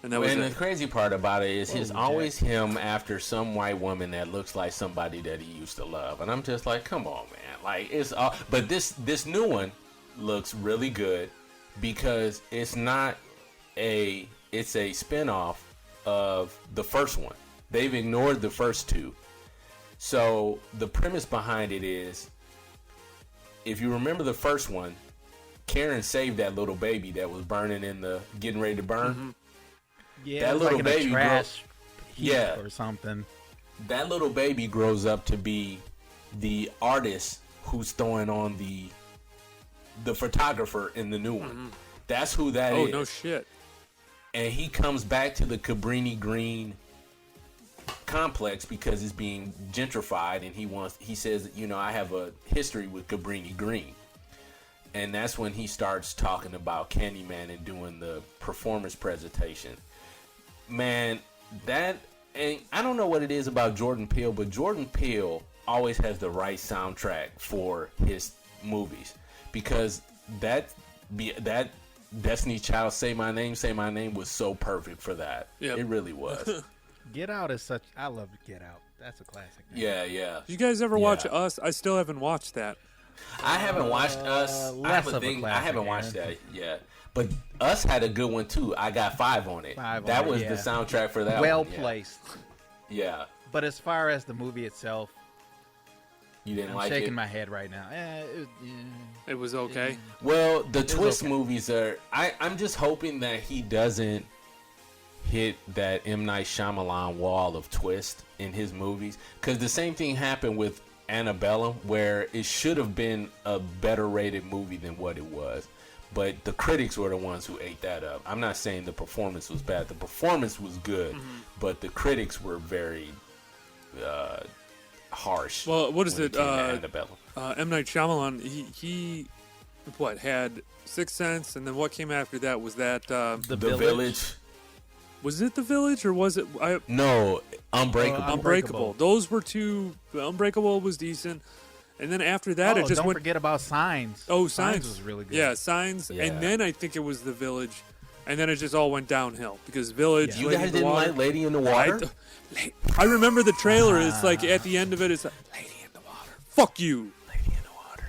S7: And
S8: the crazy part about it is it's always him after some white woman that looks like somebody that he used to love, and I'm just like, come on, man. Like, it's all. But this new one looks really good because it's a spinoff of the first one. They've ignored the first two. So the premise behind it is, if you remember the first one, Karen saved that little baby that was getting ready to burn.
S6: Mm-hmm. Yeah,
S8: that little baby
S6: trash or something.
S8: That little baby grows up to be the artist who's throwing on the photographer in the new one.
S7: Mm-hmm.
S8: That's who that is.
S7: Oh, no shit.
S8: And he comes back to the Cabrini Green complex because it's being gentrified, and he says, I have a history with Cabrini Green. And that's when he starts talking about Candyman and doing the performance presentation. Man, and I don't know what it is about Jordan Peele, but Jordan Peele always has the right soundtrack for his movies, because that Destiny Child Say My Name was so perfect for that. Yep. It really was.
S6: Get Out is such. I love Get Out. That's a classic.
S8: Yeah.
S7: You guys ever watch Us? I still haven't watched that.
S8: I haven't watched Us. I haven't watched that yet. But Us had a good one too. I got 5 on it. That was the soundtrack for that.
S6: Well placed.
S8: Yeah.
S6: But as far as the movie itself,
S8: you didn't like it?
S6: I'm shaking my head right now.
S7: It was okay.
S8: Well, the twist movies are. I'm just hoping that he doesn't hit that M. Night Shyamalan wall of twist in his movies, because the same thing happened with Annabelle, where it should have been a better rated movie than what it was, but the critics were the ones who ate that up. I'm not saying the performance was bad. The performance was good, but the critics were very harsh.
S7: Well, what is it?
S8: Annabelle.
S7: M. Night Shyamalan, he had Sixth Sense, and then what came after that? Was that
S8: The Village?
S7: Was it The Village, or was it?
S8: No, Unbreakable.
S7: Unbreakable. Those were two. Unbreakable was decent, and then after that, it just
S6: don't
S7: went.
S6: Forget about Signs.
S7: Oh,
S6: Signs was really good.
S7: Yeah, Signs, and then I think it was The Village, and then it just all went downhill because Village.
S8: You guys didn't like Lady in the Water?
S7: I remember the trailer. It's like at the end of it, it's like Lady in the Water. Fuck you.
S8: Lady in the Water.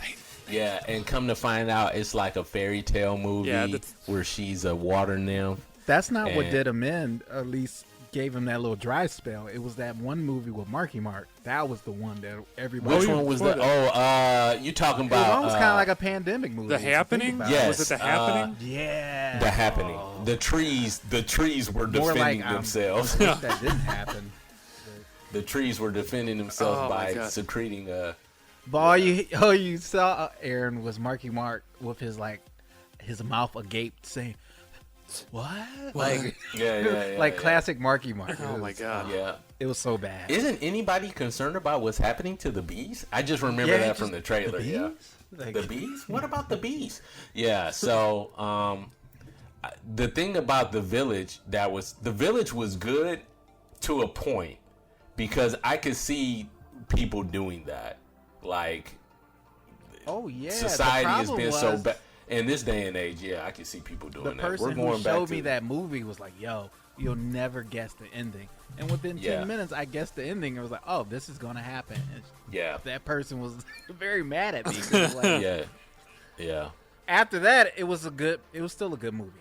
S8: Yeah, and come to find out, it's like a fairy tale movie where she's a water nymph.
S6: That's not what did him in, at least gave him that little dry spell. It was that one movie with Marky Mark. That was the one that everybody...
S8: Which one was that? You talking about...
S6: It was almost kind of like a pandemic movie.
S7: The Happening?
S8: Yes.
S7: Was it The Happening?
S6: Yeah.
S8: The Happening. The trees were defending themselves.
S6: I wish that didn't happen.
S8: The trees were defending themselves by secreting a...
S6: But all you saw, Aaron, was Marky Mark with his mouth agape saying... What? Like, classic Marky Mark.
S7: Oh my god.
S8: Yeah.
S6: It was so bad.
S8: Isn't anybody concerned about what's happening to the bees? I just remember that from the trailer.
S6: The bees?
S8: The bees? What about the bees? Yeah. So, the thing about The Village was good to a point, because I could see people doing that. Like, society has been so bad. In this day and age, I can see people doing that.
S6: The person who showed me that movie was like, yo, you'll never guess the ending. And within 10 minutes, I guessed the ending. I was like, oh, this is going to happen. And that person was very mad at me.
S8: Yeah.
S6: after that, it was still a good movie.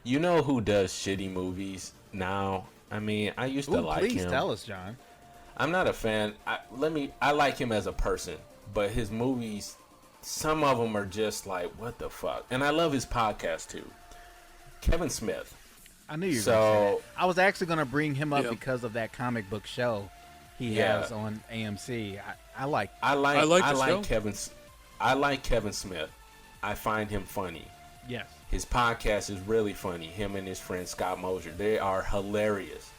S8: You know who does shitty movies now? I mean, I used to like him.
S6: Please tell us, John.
S8: I'm not a fan. I like him as a person, but his movies, some of them are just like, what the fuck? And I love his podcast too. Kevin Smith.
S6: I knew you were going to say that. I was actually going to bring him up because of that comic book show he has on AMC. I like
S8: Kevin Smith. I find him funny.
S6: Yes.
S8: His podcast is really funny. Him and his friend Scott Mosier. They are hilarious.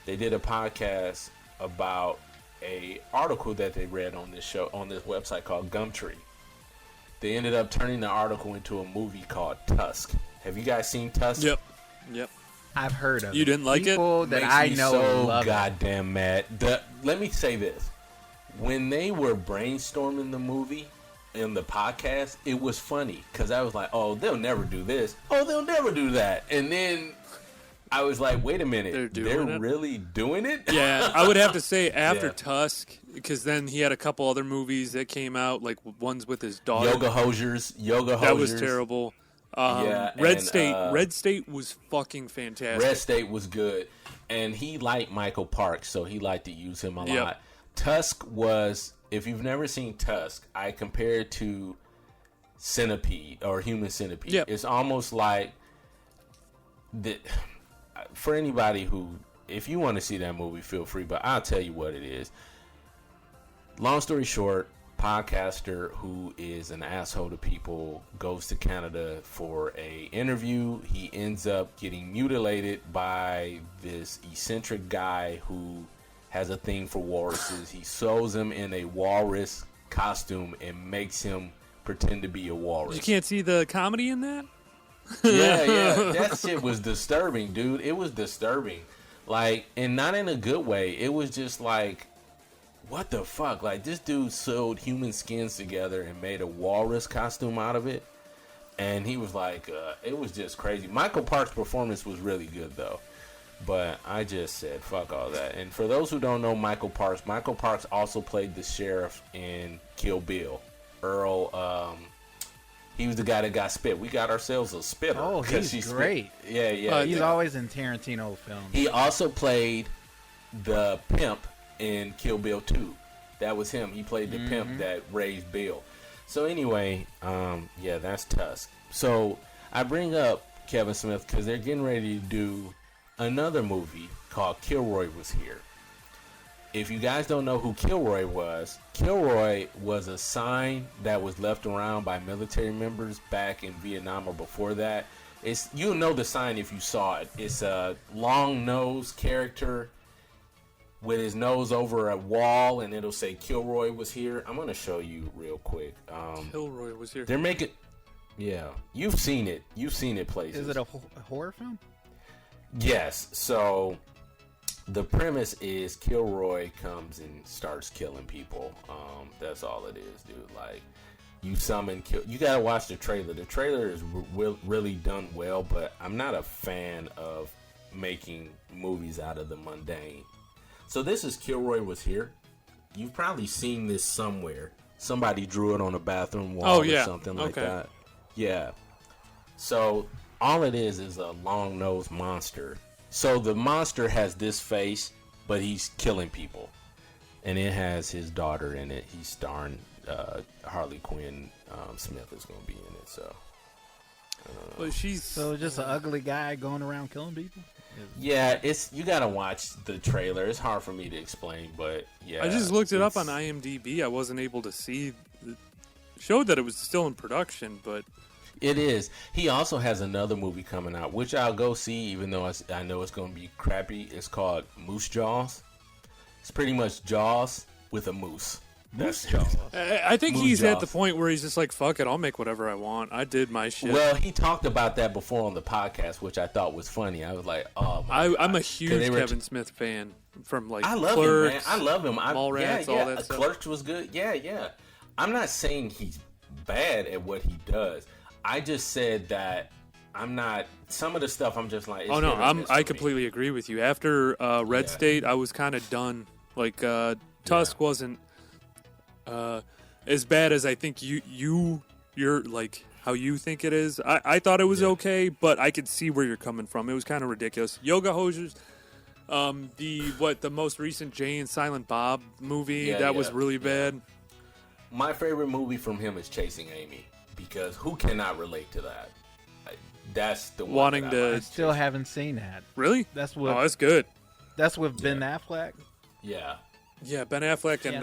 S8: They did a podcast about a article that they read on this website called Gumtree. They ended up turning the article into a movie called Tusk. Have you guys seen Tusk?
S7: Yep.
S6: I've heard of it.
S7: You didn't like
S6: People
S7: it?
S6: that I know
S8: so
S6: love
S8: goddamn mad. Let me say this. When they were brainstorming the movie in the podcast, it was funny because I was like, oh, they'll never do this. Oh, they'll never do that. And then I was like, wait a minute. They're really doing it?
S7: Yeah, I would have to say after Tusk, because then he had a couple other movies that came out, like ones with his daughter.
S8: Yoga Hosers.
S7: That was terrible. Red State was fucking fantastic.
S8: Red State was good. And he liked Michael Parks, so he liked to use him a lot. Tusk was, if you've never seen Tusk, I compare it to Centipede or Human Centipede.
S7: Yep.
S8: It's almost like for anybody who, if you want to see that movie, feel free, but I'll tell you what it is. Long story short, podcaster who is an asshole to people goes to Canada for a interview. He ends up getting mutilated by this eccentric guy who has a thing for walruses. He sews him in a walrus costume and makes him pretend to be a walrus.
S7: You can't see the comedy in that?
S8: Yeah. That shit was disturbing, dude. It was disturbing. Like, and not in a good way. It was just like, what the fuck? Like, this dude sewed human skins together and made a walrus costume out of it. And he was like, it was just crazy. Michael Parks' performance was really good, though. But I just said, fuck all that. And for those who don't know Michael Parks also played the sheriff in Kill Bill. Earl, he was the guy that got spit. We got ourselves a spitter.
S6: Oh, he's great.
S8: Yeah.
S6: He's always in Tarantino films.
S8: He also played the pimp in Kill Bill 2. That was him. He played the pimp that raised Bill. So anyway, that's Tusk. So I bring up Kevin Smith because they're getting ready to do another movie called Kilroy Was Here. If you guys don't know who Kilroy was a sign that was left around by military members back in Vietnam or before that. You'll know the sign if you saw it. It's a long-nosed character with his nose over a wall, and it'll say Kilroy was here. I'm going to show you real quick.
S7: Kilroy was here.
S8: They're making... Yeah. You've seen it. You've seen it places.
S6: Is it a horror film?
S8: Yes. So the premise is Kilroy comes and starts killing people. That's all it is, dude. Like, you summon... You got to watch the trailer. The trailer is really done well, but I'm not a fan of making movies out of the mundane. So this is Kilroy Was Here. You've probably seen this somewhere. Somebody drew it on a bathroom wall or something like that. Yeah. So all it is a long-nosed monster. So the monster has this face, but he's killing people. And it has his daughter in it. He's starring Harley Quinn. Smith is going to be in it. So,
S7: well,
S6: so just an ugly guy going around killing people?
S8: Yeah, you gotta watch the trailer. It's hard for me to explain, but yeah.
S7: I just looked it up on IMDb. I wasn't able to see. It showed that it was still in production, but
S8: it is. He also has another movie coming out, which I'll go see, even though I know it's gonna be crappy. It's called Moose Jaws. It's pretty much Jaws with a moose.
S6: Moose Jaws.
S7: I think he's at the point where he's just like, fuck it, I'll make whatever I want. I did my shit.
S8: Well, he talked about that before on the podcast, which I thought was funny. I was like, oh my God.
S7: I'm a huge Kevin Smith fan from like
S8: I love
S7: Clerks,
S8: him, man. I love him.
S7: Mallrats, all that stuff.
S8: Clerks was good. Yeah. I'm not saying he's bad at what he does. I just said that I'm not. Some of the stuff I'm just like.
S7: Oh no, I completely agree with you. After Red State, I was kind of done. Like Tusk wasn't as bad as I think you're like how you think it is. I thought it was okay, but I could see where you're coming from. It was kind of ridiculous. Yoga Hosers, the most recent Jay and Silent Bob movie, that was really bad.
S8: My favorite movie from him is Chasing Amy, because who cannot relate to that? That's the one.
S6: I still haven't seen that.
S7: Really?
S6: That's
S7: good.
S6: That's with Ben Affleck.
S8: Yeah.
S7: Yeah, Ben Affleck and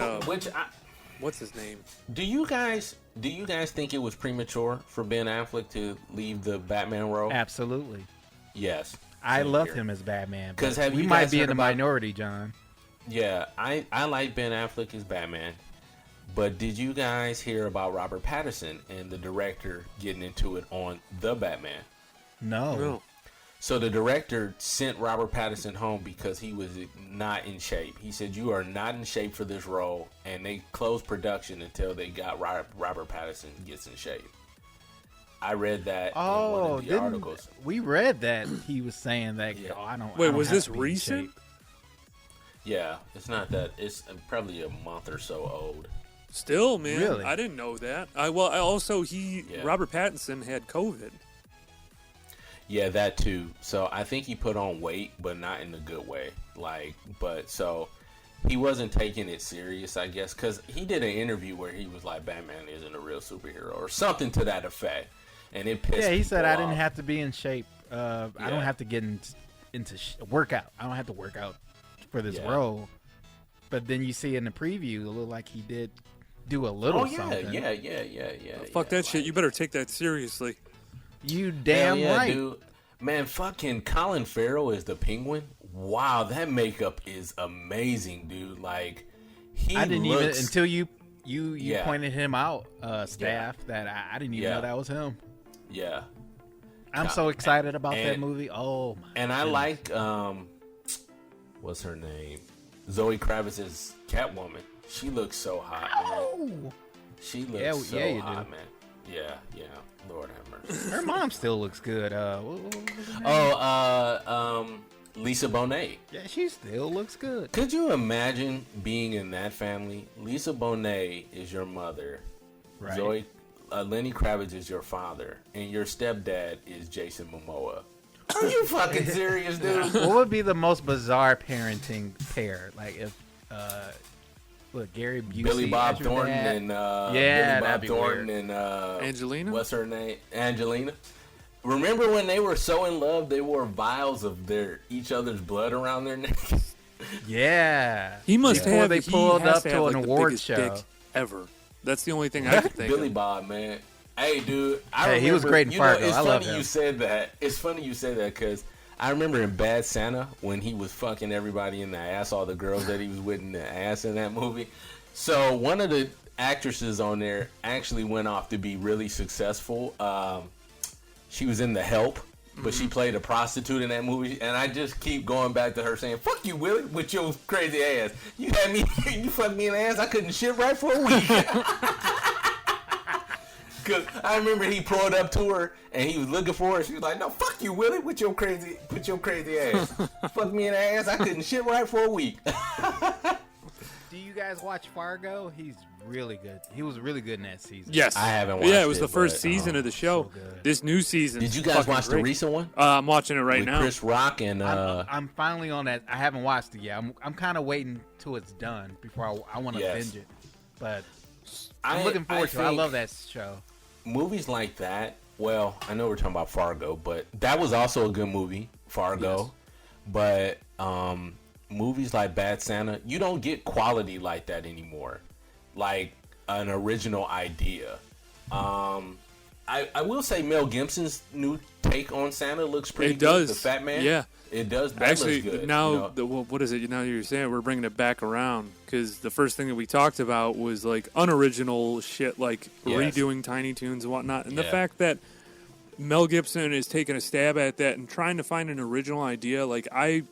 S8: what's
S7: his name?
S8: Do you guys think it was premature for Ben Affleck to leave the Batman role?
S6: Absolutely.
S8: Yes.
S6: I love him as Batman.
S8: Because
S6: we might be in the minority, John.
S8: Yeah, I like Ben Affleck as Batman. But did you guys hear about Robert Pattinson and the director getting into it on the Batman?
S6: No.
S8: So the director sent Robert Pattinson home because he was not in shape. He said, "You are not in shape for this role," and they closed production until they got Robert Pattinson gets in shape. I read that in one of the articles.
S6: We read that he was saying that.
S8: Yeah.
S6: I don't.
S7: Wait,
S6: I don't
S7: was
S6: have
S7: this
S6: to be in
S7: recent?
S6: shape.
S8: Yeah, it's not that. It's probably a month or so old.
S7: Still, man,
S6: Really?
S7: I didn't know that. Robert Pattinson had COVID.
S8: Yeah, that too. So I think he put on weight, but not in a good way. So he wasn't taking it serious, I guess, because he did an interview where he was like, "Batman isn't a real superhero," or something to that effect, and it pissed.
S6: Yeah, he said,
S8: people
S6: "I didn't
S8: off.
S6: have to be in shape. I don't have to get into workout. I don't have to work out for this role." But then you see in the preview, it looked like he did do a little something.
S8: Yeah.
S7: Fuck that shit. You better take that seriously.
S6: You damn right.
S8: Dude. Man, fucking Colin Farrell is the Penguin. Wow, that makeup is amazing, dude. Like,
S6: I didn't even until you pointed him out, staff, that I didn't even know that was him.
S8: Yeah.
S6: I'm so excited about that movie. Oh my!
S8: And I like what's her name? Zoe Kravitz's Catwoman. She looks so hot, man. She looks so hot, man. Yeah. Lord have mercy.
S6: Her mom still looks good.
S8: Lisa Bonet.
S6: Yeah, she still looks good.
S8: Could you imagine being in that family? Lisa Bonet is your mother.
S6: Right.
S8: Lenny Kravitz is your father, and your stepdad is Jason Momoa. Are you fucking serious, dude?
S6: What would be the most bizarre parenting pair? Like if, Gary Busey,
S8: Billy Bob Thornton and Billy Bob Thornton and
S7: Angelina.
S8: What's her name? Angelina. Remember when they were so in love, they wore vials of each other's blood around their necks?
S6: Yeah.
S7: He must have.
S6: They pulled up to an award
S7: show
S6: show
S7: ever. That's the only thing I could think.
S8: Billy
S7: of.
S8: Bob, man. Hey, dude.
S6: He was great in Fargo.
S8: It's
S6: I love
S8: funny
S6: him.
S8: you said that. It's funny you say that because I remember in Bad Santa when he was fucking everybody in the ass, all the girls that he was with in the ass in that movie. So one of the actresses on there actually went off to be really successful. She was in The Help, but she played a prostitute in that movie. And I just keep going back to her saying, "Fuck you, Willie, with your crazy ass. You fucked me in the ass. I couldn't shit right for a week." Cause I remember he pulled up to her and he was looking for her. She was like, "No, fuck you, Willie, with your crazy ass. Fuck me in the ass. I couldn't shit right for a week."
S6: Do you guys watch Fargo? He's really good. He was really good in that season.
S7: Yes,
S8: I haven't watched it.
S7: Yeah, it was the first season of the show.
S6: So good.
S7: This new season.
S8: Did you guys watch the recent one?
S7: I'm watching it right
S8: with
S7: now.
S8: Chris Rock and
S6: I'm finally on that. I haven't watched it yet. I'm kind of waiting till it's done before I want to binge it. But I'm looking forward to it. I love that show.
S8: Movies like that. Well, I know we're talking about Fargo, but that was also a good movie, Fargo. Yes. But movies like Bad Santa, you don't get quality like that anymore. Like an original idea. I will say Mel Gibson's new take on Santa looks pretty good. The Fat Man.
S7: Yeah.
S8: It does. That
S7: Actually,
S8: looks good.
S7: now, what is it? Now you're saying we're bringing it back around because the first thing that we talked about was like unoriginal shit, like redoing Tiny Toons and whatnot. And the fact that Mel Gibson is taking a stab at that and trying to find an original idea, like I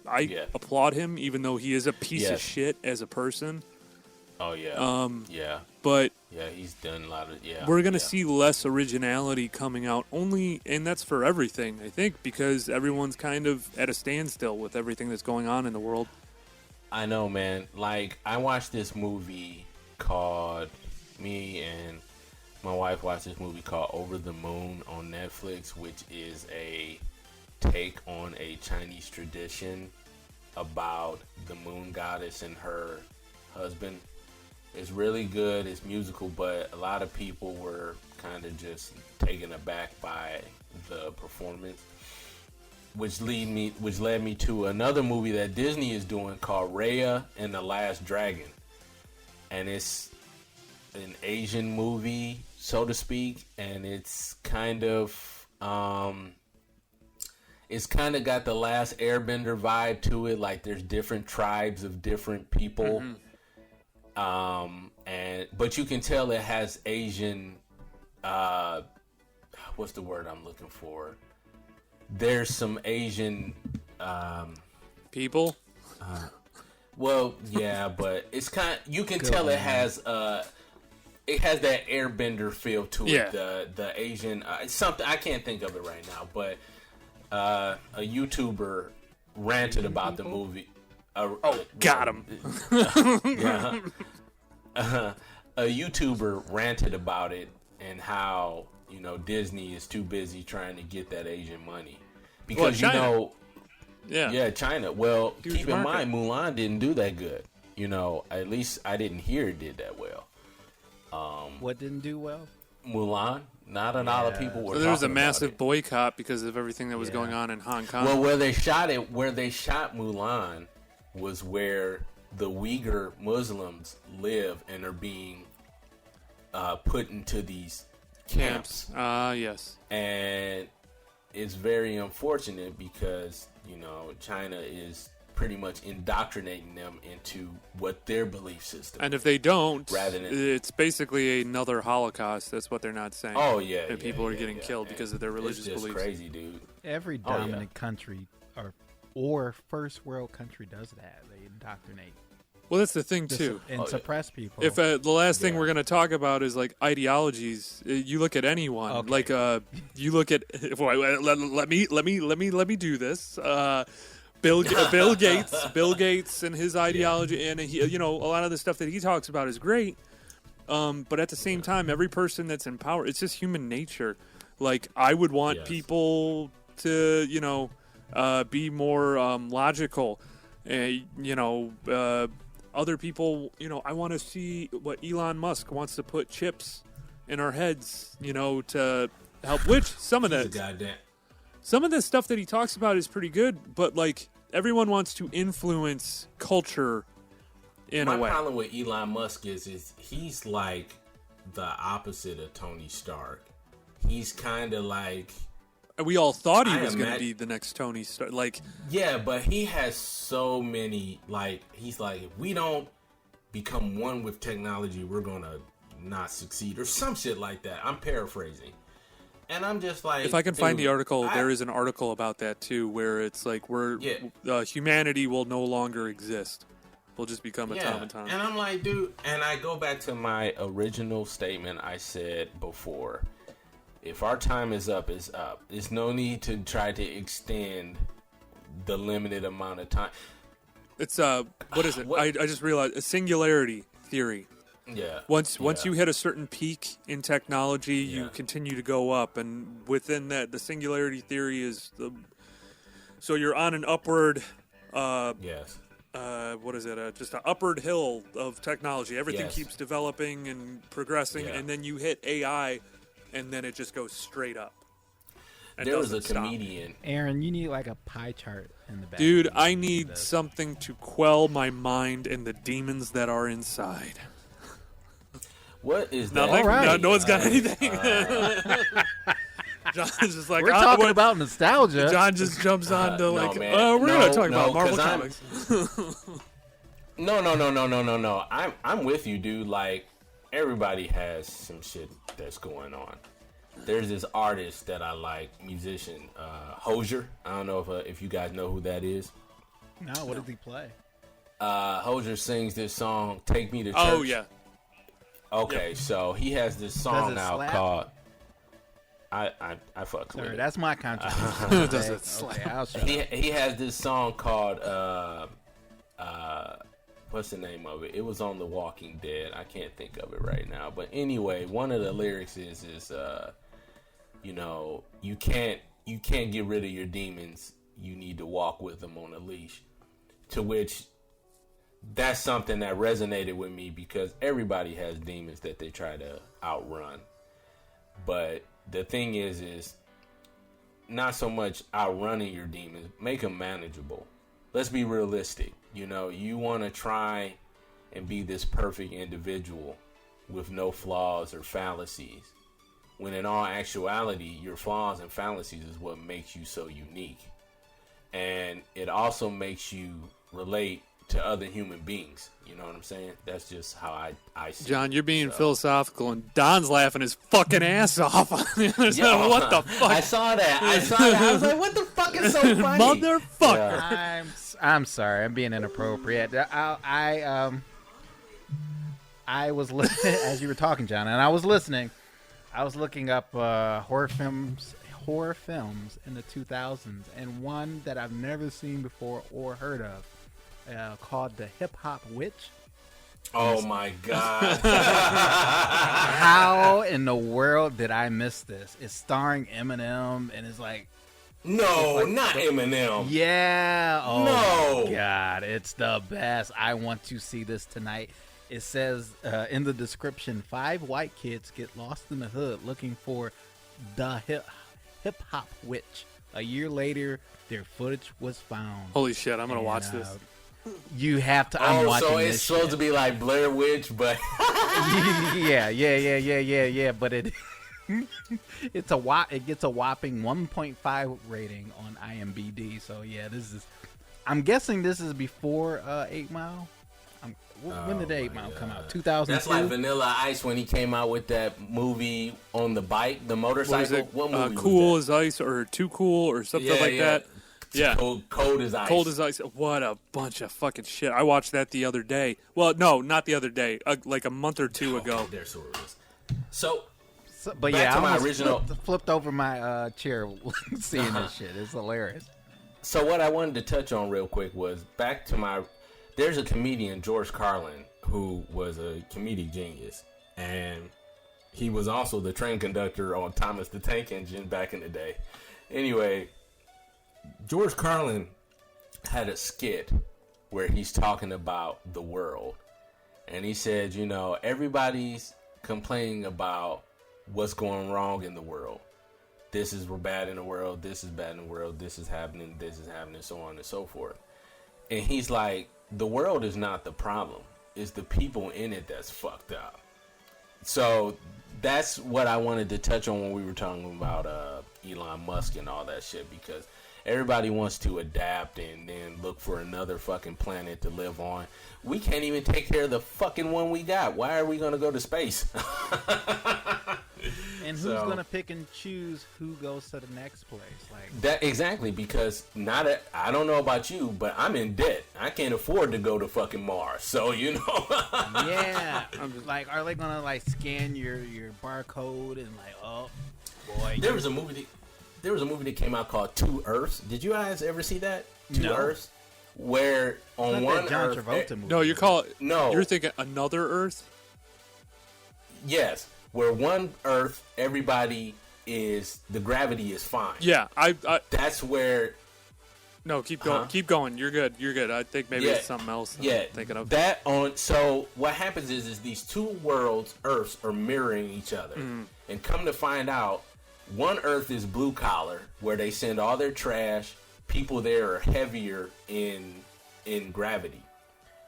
S7: applaud him, even though he is a piece of shit as a person.
S8: Oh yeah.
S7: But
S8: he's done a lot of
S7: we're gonna see less originality coming out and that's for everything, I think, because everyone's kind of at a standstill with everything that's going on in the world.
S8: I know, man. Like I watched this movie called me and my wife watched this movie called Over the Moon on Netflix, which is a take on a Chinese tradition about the moon goddess and her husband. It's really good. It's musical, but a lot of people were kind of just taken aback by the performance, which led me to another movie that Disney is doing called Raya and the Last Dragon, and it's an Asian movie, so to speak, and it's kind of got the Last Airbender vibe to it. Like there's different tribes of different people. But you can tell it has Asian, what's the word I'm looking for? There's some Asian,
S7: people.
S8: Well, yeah, but it's you can tell it has that Airbender feel to it. The Asian, something I can't think of it right now, but a YouTuber ranted about the movie.
S7: Got him.
S8: A YouTuber ranted about it and how Disney is too busy trying to get that Asian money because China. China. Well, huge keep in mind Mulan didn't do that good. At least I didn't hear it did that well.
S6: What didn't do well?
S8: Mulan. Not a lot of people were.
S7: So there was a massive boycott because of everything that was going on in Hong Kong.
S8: Well, where they shot Mulan was where the Uyghur Muslims live and are being put into these camps.
S7: Yes.
S8: And it's very unfortunate because, China is pretty much indoctrinating them into what their belief system is.
S7: And if they don't, it's basically another Holocaust. That's what they're not saying.
S8: Oh, yeah.
S7: And people are getting killed because of their religious beliefs.
S8: It's crazy, dude.
S6: Every dominant country or first world country does that. They indoctrinate.
S7: Well, that's the thing, too.
S6: And suppress people.
S7: If the last thing we're going to talk about is, like, ideologies, you look at anyone. Okay. Like, you look at... let me do this. Bill Gates and his ideology, and he, a lot of the stuff that he talks about is great. But at the same time, every person that's in power, it's just human nature. Like, I would want people to, be more logical. Other people, I want to see what Elon Musk wants to put chips in our heads, to help. Which some of the stuff that he talks about is pretty good, but like everyone wants to influence culture in a way.
S8: My problem with Elon Musk is he's like the opposite of Tony Stark. He's kind of like.
S7: We all thought he was going to be the next Tony Stark.
S8: Yeah, but he has so many, he's like, if we don't become one with technology, we're going to not succeed, or some shit like that. I'm paraphrasing. And I'm just like...
S7: If I can find the article, there is an article about that, too, where it's like, humanity will no longer exist. We'll just become automatons.
S8: And I'm like, dude, and I go back to my original statement I said before. If our time is up, it's up. There's no need to try to extend the limited amount of time.
S7: It's what is it? I just realized a singularity theory.
S8: Yeah.
S7: Once you hit a certain peak in technology, you continue to go up, and within that, the singularity theory is so you're on an upward.
S8: Yes.
S7: What is it? Just an upward hill of technology. Everything keeps developing and progressing, and then you hit AI. And then it just goes straight up.
S8: There was a comedian.
S6: Aaron, you need like a pie chart in the back.
S7: Dude, I need something to quell my mind and the demons that are inside.
S8: What is that?
S7: Nothing. Right. No one's got anything. John's just like,
S6: we're talking about nostalgia.
S7: John just jumps on to we're going to talk about Marvel Comics.
S8: No. I'm with you, dude. Like, everybody has some shit that's going on. There's this artist that I like, musician, Hozier. I don't know if you guys know who that is.
S6: No, what does he play?
S8: Hozier sings this song, "Take Me to Church."
S7: Oh yeah.
S8: Okay, so he has this song out called. I fuck with it.
S6: That's my contribution.
S7: Does it slap?
S8: Okay, he has this song called what's the name of it? It was on The Walking Dead. I can't think of it right now. But anyway, one of the lyrics is you know, you can't get rid of your demons. You need to walk with them on a leash. To which, that's something that resonated with me because everybody has demons that they try to outrun. But the thing is not so much outrunning your demons, make them manageable. Let's be realistic. You know, you want to try and be this perfect individual with no flaws or fallacies, when in all actuality, your flaws and fallacies is what makes you so unique. And it also makes you relate to other human beings. You know what I'm saying? That's just how I see
S7: John,
S8: it.
S7: you're being philosophical, and Don's laughing his fucking ass off on the other side. What the fuck?
S8: I saw that. I was like, what the fuck is so funny?
S7: Motherfucker.
S8: Yeah.
S6: I'm sorry. I'm being inappropriate. I was listening as you were talking, John, and I was listening. I was looking up horror films in the 2000s, and one that I've never seen before or heard of, called The Hip Hop Witch.
S8: Oh my God.
S6: How in the world did I miss this? It's starring Eminem, and it's like,
S8: no, not Eminem.
S6: yeah. Oh
S8: No.
S6: my God, it's the best. I want to see this tonight. It says in the description, 5 white kids get lost in the hood looking for the hip hop witch. A year later, their footage was found.
S7: Holy shit, I'm going to watch this.
S6: You have to. I'm watching
S8: so
S6: this
S8: it's supposed to be like Blair Witch, but
S6: yeah. But it it gets a whopping 1.5 rating on IMDb. So yeah, I'm guessing this is before 8 Mile. When did 8 Mile come out? 2002.
S8: That's like Vanilla Ice when he came out with that movie on the bike, the motorcycle. What movie?
S7: Cool
S8: was that?
S7: as Ice or Too Cool or something like that. Yeah.
S8: Cold as Ice.
S7: Cold as Ice. What a bunch of fucking shit. I watched that the other day. Well, no, not the other day. Like a month or two ago.
S8: There, so it is. So,
S6: but
S8: back
S6: yeah,
S8: to my
S6: I
S8: original.
S6: flipped over my chair seeing this shit. It's hilarious.
S8: So what I wanted to touch on real quick was back to my. There's a comedian, George Carlin, who was a comedic genius, and he was also the train conductor on Thomas the Tank Engine back in the day. Anyway, George Carlin had a skit where he's talking about the world, and he said, you know, everybody's complaining about what's going wrong in the world. This is bad in the world, this is bad in the world, this is happening, so on and so forth. And he's like, the world is not the problem. It's the people in it that's fucked up. So that's what I wanted to touch on when we were talking about Elon Musk and all that shit, because everybody wants to adapt and then look for another fucking planet to live on. We can't even take care of the fucking one we got. Why are we going to go to space?
S6: And who's going to pick and choose who goes to the next place? Like
S8: that exactly, because I don't know about you, but I'm in debt. I can't afford to go to fucking Mars. So, you know.
S6: Yeah. Like, are they going to like scan your barcode and like, oh, boy.
S8: There was a movie that came out called Two Earths. Did you guys ever see that? Two Earths? Where on one
S6: John
S8: Earth.
S6: Travolta movie.
S7: No, you call it.
S8: No.
S7: You're thinking Another Earth?
S8: Yes. Where one Earth, everybody is, the gravity is fine.
S7: Yeah, I
S8: that's where.
S7: No, keep going. Keep going. You're good. I think maybe it's something else. I'm thinking of
S8: that on. So what happens is these two worlds, Earths, are mirroring each other, and come to find out, one Earth is blue collar, where they send all their trash. People there are heavier in gravity,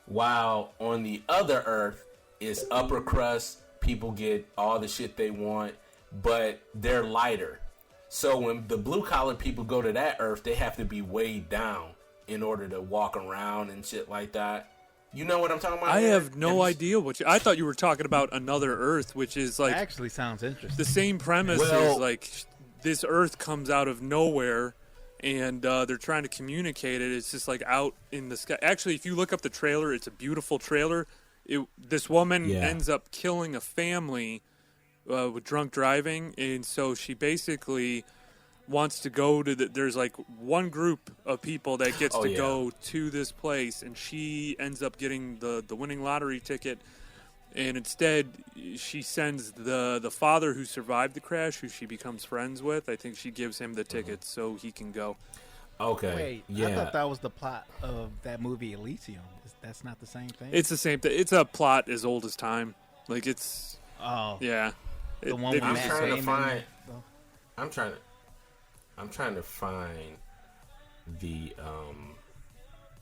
S8: while on the other Earth is upper crust. People get all the shit they want, but they're lighter. So when the blue collar people go to that Earth, they have to be weighed down in order to walk around and shit like that. You know what I'm talking about?
S7: I have no idea I thought you were talking about Another Earth, which is like,
S6: that actually sounds interesting.
S7: The same premise is like this Earth comes out of nowhere, and they're trying to communicate it. It's just like out in the sky. Actually, if you look up the trailer, it's a beautiful trailer. This woman ends up killing a family with drunk driving, and so she basically wants to go to there's like one group of people that gets to go to this place, and she ends up getting the winning lottery ticket, and instead she sends the father who survived the crash, who she becomes friends with. I think she gives him the tickets so he can go.
S8: Okay.
S6: Wait,
S8: yeah.
S6: I thought that was the plot of that movie Elysium. That's not the same thing?
S7: It's the same thing. It's a plot as old as time. Like, it's...
S6: Oh.
S7: Yeah.
S6: The one with
S8: I'm
S6: Matt
S8: trying to
S6: Damon.
S8: find... I'm trying to find the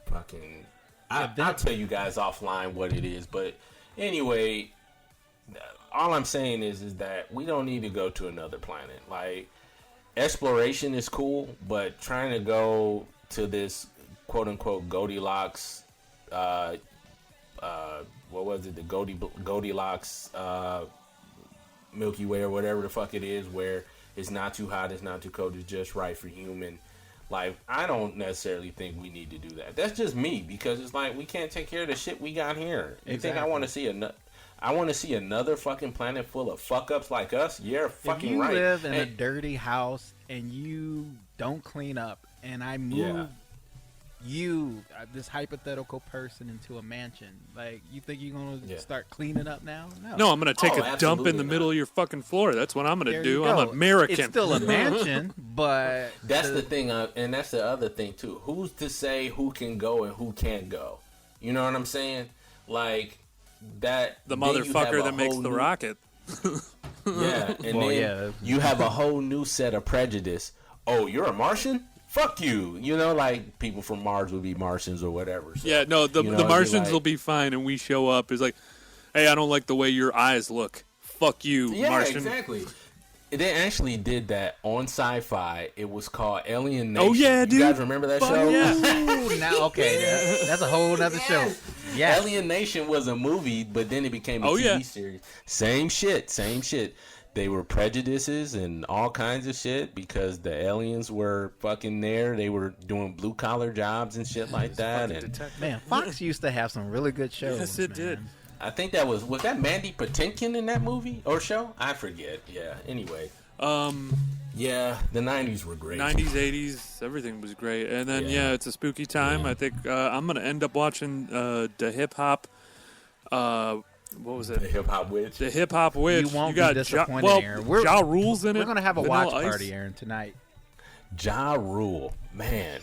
S8: fucking. I'll tell you guys offline what it is, but anyway, all I'm saying is that we don't need to go to another planet. Like, exploration is cool, but trying to go to this quote unquote Goldilocks, what was it? The Goldilocks Milky Way or whatever the fuck it is, where it's not too hot, it's not too cold, it's just right for human life. I don't necessarily think we need to do that. That's just me, because it's like we can't take care of the shit we got here. You think I want to see another fucking planet full of fuck ups like us? You're fucking right.
S6: If you live in a dirty house and you don't clean up, and I move this hypothetical person, into a mansion, like, you think you're gonna start cleaning up now?
S7: No, I'm gonna take a dump in the middle of your fucking floor. That's what I'm gonna do. I'm American.
S6: It's still a mansion, but
S8: that's the thing, and that's the other thing too. Who's to say who can go and who can't go? You know what I'm saying? Like that.
S7: The motherfucker that makes the rocket.
S8: Yeah, and then you have a whole new set of prejudice. Oh, you're a Martian? Fuck you. You know, like, people from Mars would be Martians or whatever. So,
S7: yeah, no, the Martians will be fine, and we show up. It's like, hey, I don't like the way your eyes look. Fuck you, Martian.
S8: Yeah, exactly. They actually did that on Sci-Fi. It was called Alien Nation.
S7: Oh, yeah, dude.
S8: You guys remember that show?
S6: Yeah. Now, okay, that's a whole other show. Yeah.
S8: Alien Nation was a movie, but then it became a TV series. Same shit. They were prejudices and all kinds of shit because the aliens were fucking there. They were doing blue collar jobs and shit like that. And
S6: man, Fox used to have some really good shows.
S7: Yes, it did.
S8: I think that was that Mandy Patinkin in that movie or show? I forget. Yeah. Anyway. Yeah, the 90s were great.
S7: 90s, 80s, everything was great. And then it's a spooky time. Yeah. I think I'm gonna end up watching the hip hop. What was it?
S8: The Hip Hop Witch.
S7: The Hip Hop Witch.
S6: You won't be disappointed, Aaron.
S7: Ja Rule's in it.
S6: We're going to have a
S7: Vanilla
S6: watch
S7: Ice.
S6: party, Aaron, tonight.
S8: Ja Rule. Man.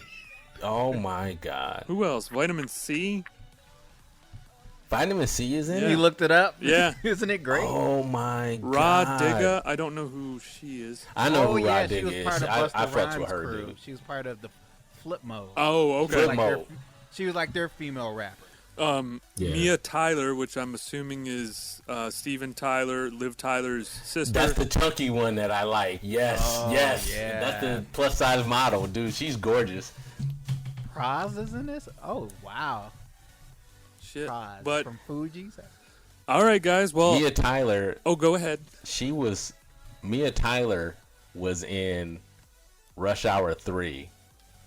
S8: Oh, my God.
S7: Who else? Vitamin C?
S8: Vitamin C is in it?
S6: You looked it up?
S7: Yeah.
S6: Isn't it great?
S8: Oh, my God.
S7: Rod Digga. I don't know who she is.
S8: I know who Rod
S6: she
S8: Digga
S6: was
S8: is.
S6: part of Busta
S8: I fucked
S6: Rhymes
S8: with her,
S6: crew.
S8: dude.
S6: She was part of the Flip Mode.
S7: Oh, okay.
S8: Flip Mode.
S6: She was like their female rapper.
S7: Mia Tyler, which I'm assuming is Steven Tyler, Liv Tyler's sister.
S8: That's the chunky one that I like. Yes, yes.
S6: Yeah.
S8: That's the plus size model, dude. She's gorgeous.
S6: Praz is in this? Oh, wow.
S7: Shit.
S6: Praz
S7: But
S6: from Fuji's.
S7: all right, guys. Well,
S8: Mia Tyler.
S7: Oh, go ahead.
S8: Mia Tyler was in Rush Hour 3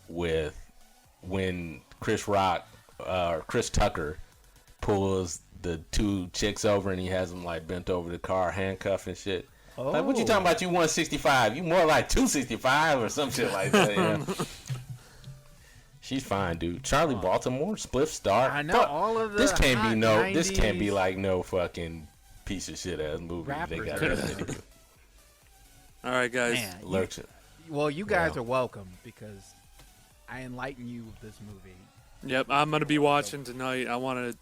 S8: when Chris Tucker pulls the two chicks over and he has them like bent over the car, handcuffed and shit.
S6: Oh.
S8: Like, what you talking about? You 165? You more like 265 or some shit like that. Yeah. She's fine, dude. Charlie Baltimore, Spliff Star.
S6: I know all of the
S8: This can't be
S6: hot
S8: This can't be
S6: 90s
S8: like no fucking piece of shit ass movie. They
S6: rappers.
S8: got everything to do.
S7: All right, guys.
S6: Man, you guys
S8: Yeah.
S6: are welcome because I enlighten you with this movie.
S7: Yep, I'm gonna be watching tonight. I want to.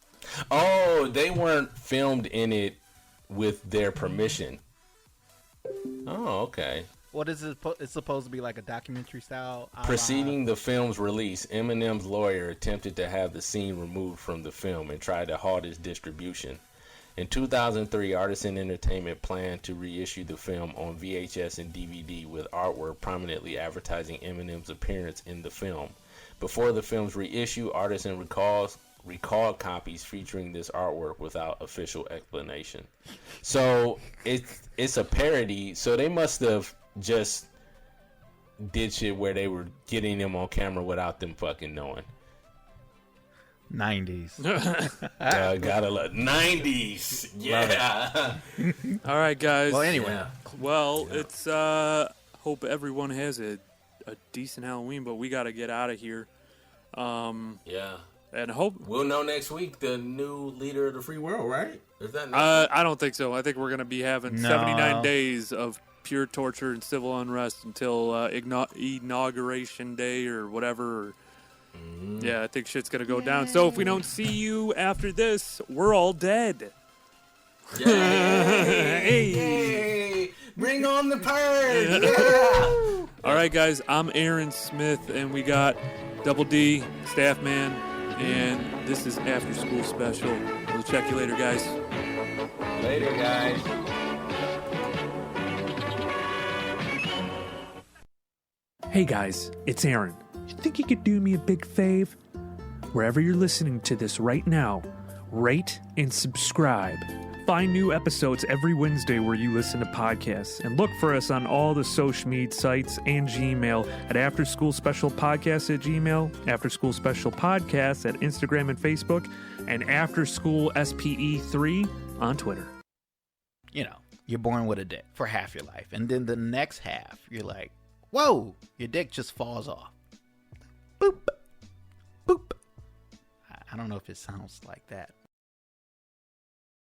S8: Oh, they weren't filmed in it with their permission. Oh, okay.
S6: What is it? It's supposed to be like a documentary style.
S8: Preceding the film's release, Eminem's lawyer attempted to have the scene removed from the film and tried to halt its distribution. In 2003, Artisan Entertainment planned to reissue the film on VHS and DVD with artwork prominently advertising Eminem's appearance in the film. Before the film's reissue, Artisan recalled copies featuring this artwork without official explanation. So it's a parody. So they must have just did shit where they were getting them on camera without them fucking knowing.
S6: 90s.
S8: Gotta love 90s. Yeah.
S7: All right, guys.
S6: Well, anyway.
S7: Well, it's hope everyone has a decent Halloween, but we got to get out of here.
S8: Yeah.
S7: And hope
S8: we'll know next week the new leader of the free world, right? Is that
S7: I don't think so. I think we're going to be having 79 days of pure torture and civil unrest until inauguration day or whatever. Yeah, I think shit's going to go down. So if we don't see you after this, we're all dead.
S8: Hey. Bring on the purge. Yeah.
S7: All right, guys. I'm Aaron Smith, and we got Double D, Staff Man, and this is After School Special. We'll check you later, guys.
S8: Later, guys.
S7: Hey, guys. It's Aaron. You think you could do me a big fave? Wherever you're listening to this right now, rate and subscribe. Find new episodes every Wednesday where you listen to podcasts. And look for us on all the social media sites and Gmail at After School Special Podcast at Gmail, After School Special Podcast at Instagram and Facebook, and After School SPE3 on Twitter.
S6: You know, you're born with a dick for half your life. And then the next half, you're like, whoa, your dick just falls off. Boop. Boop. I don't know if it sounds like that.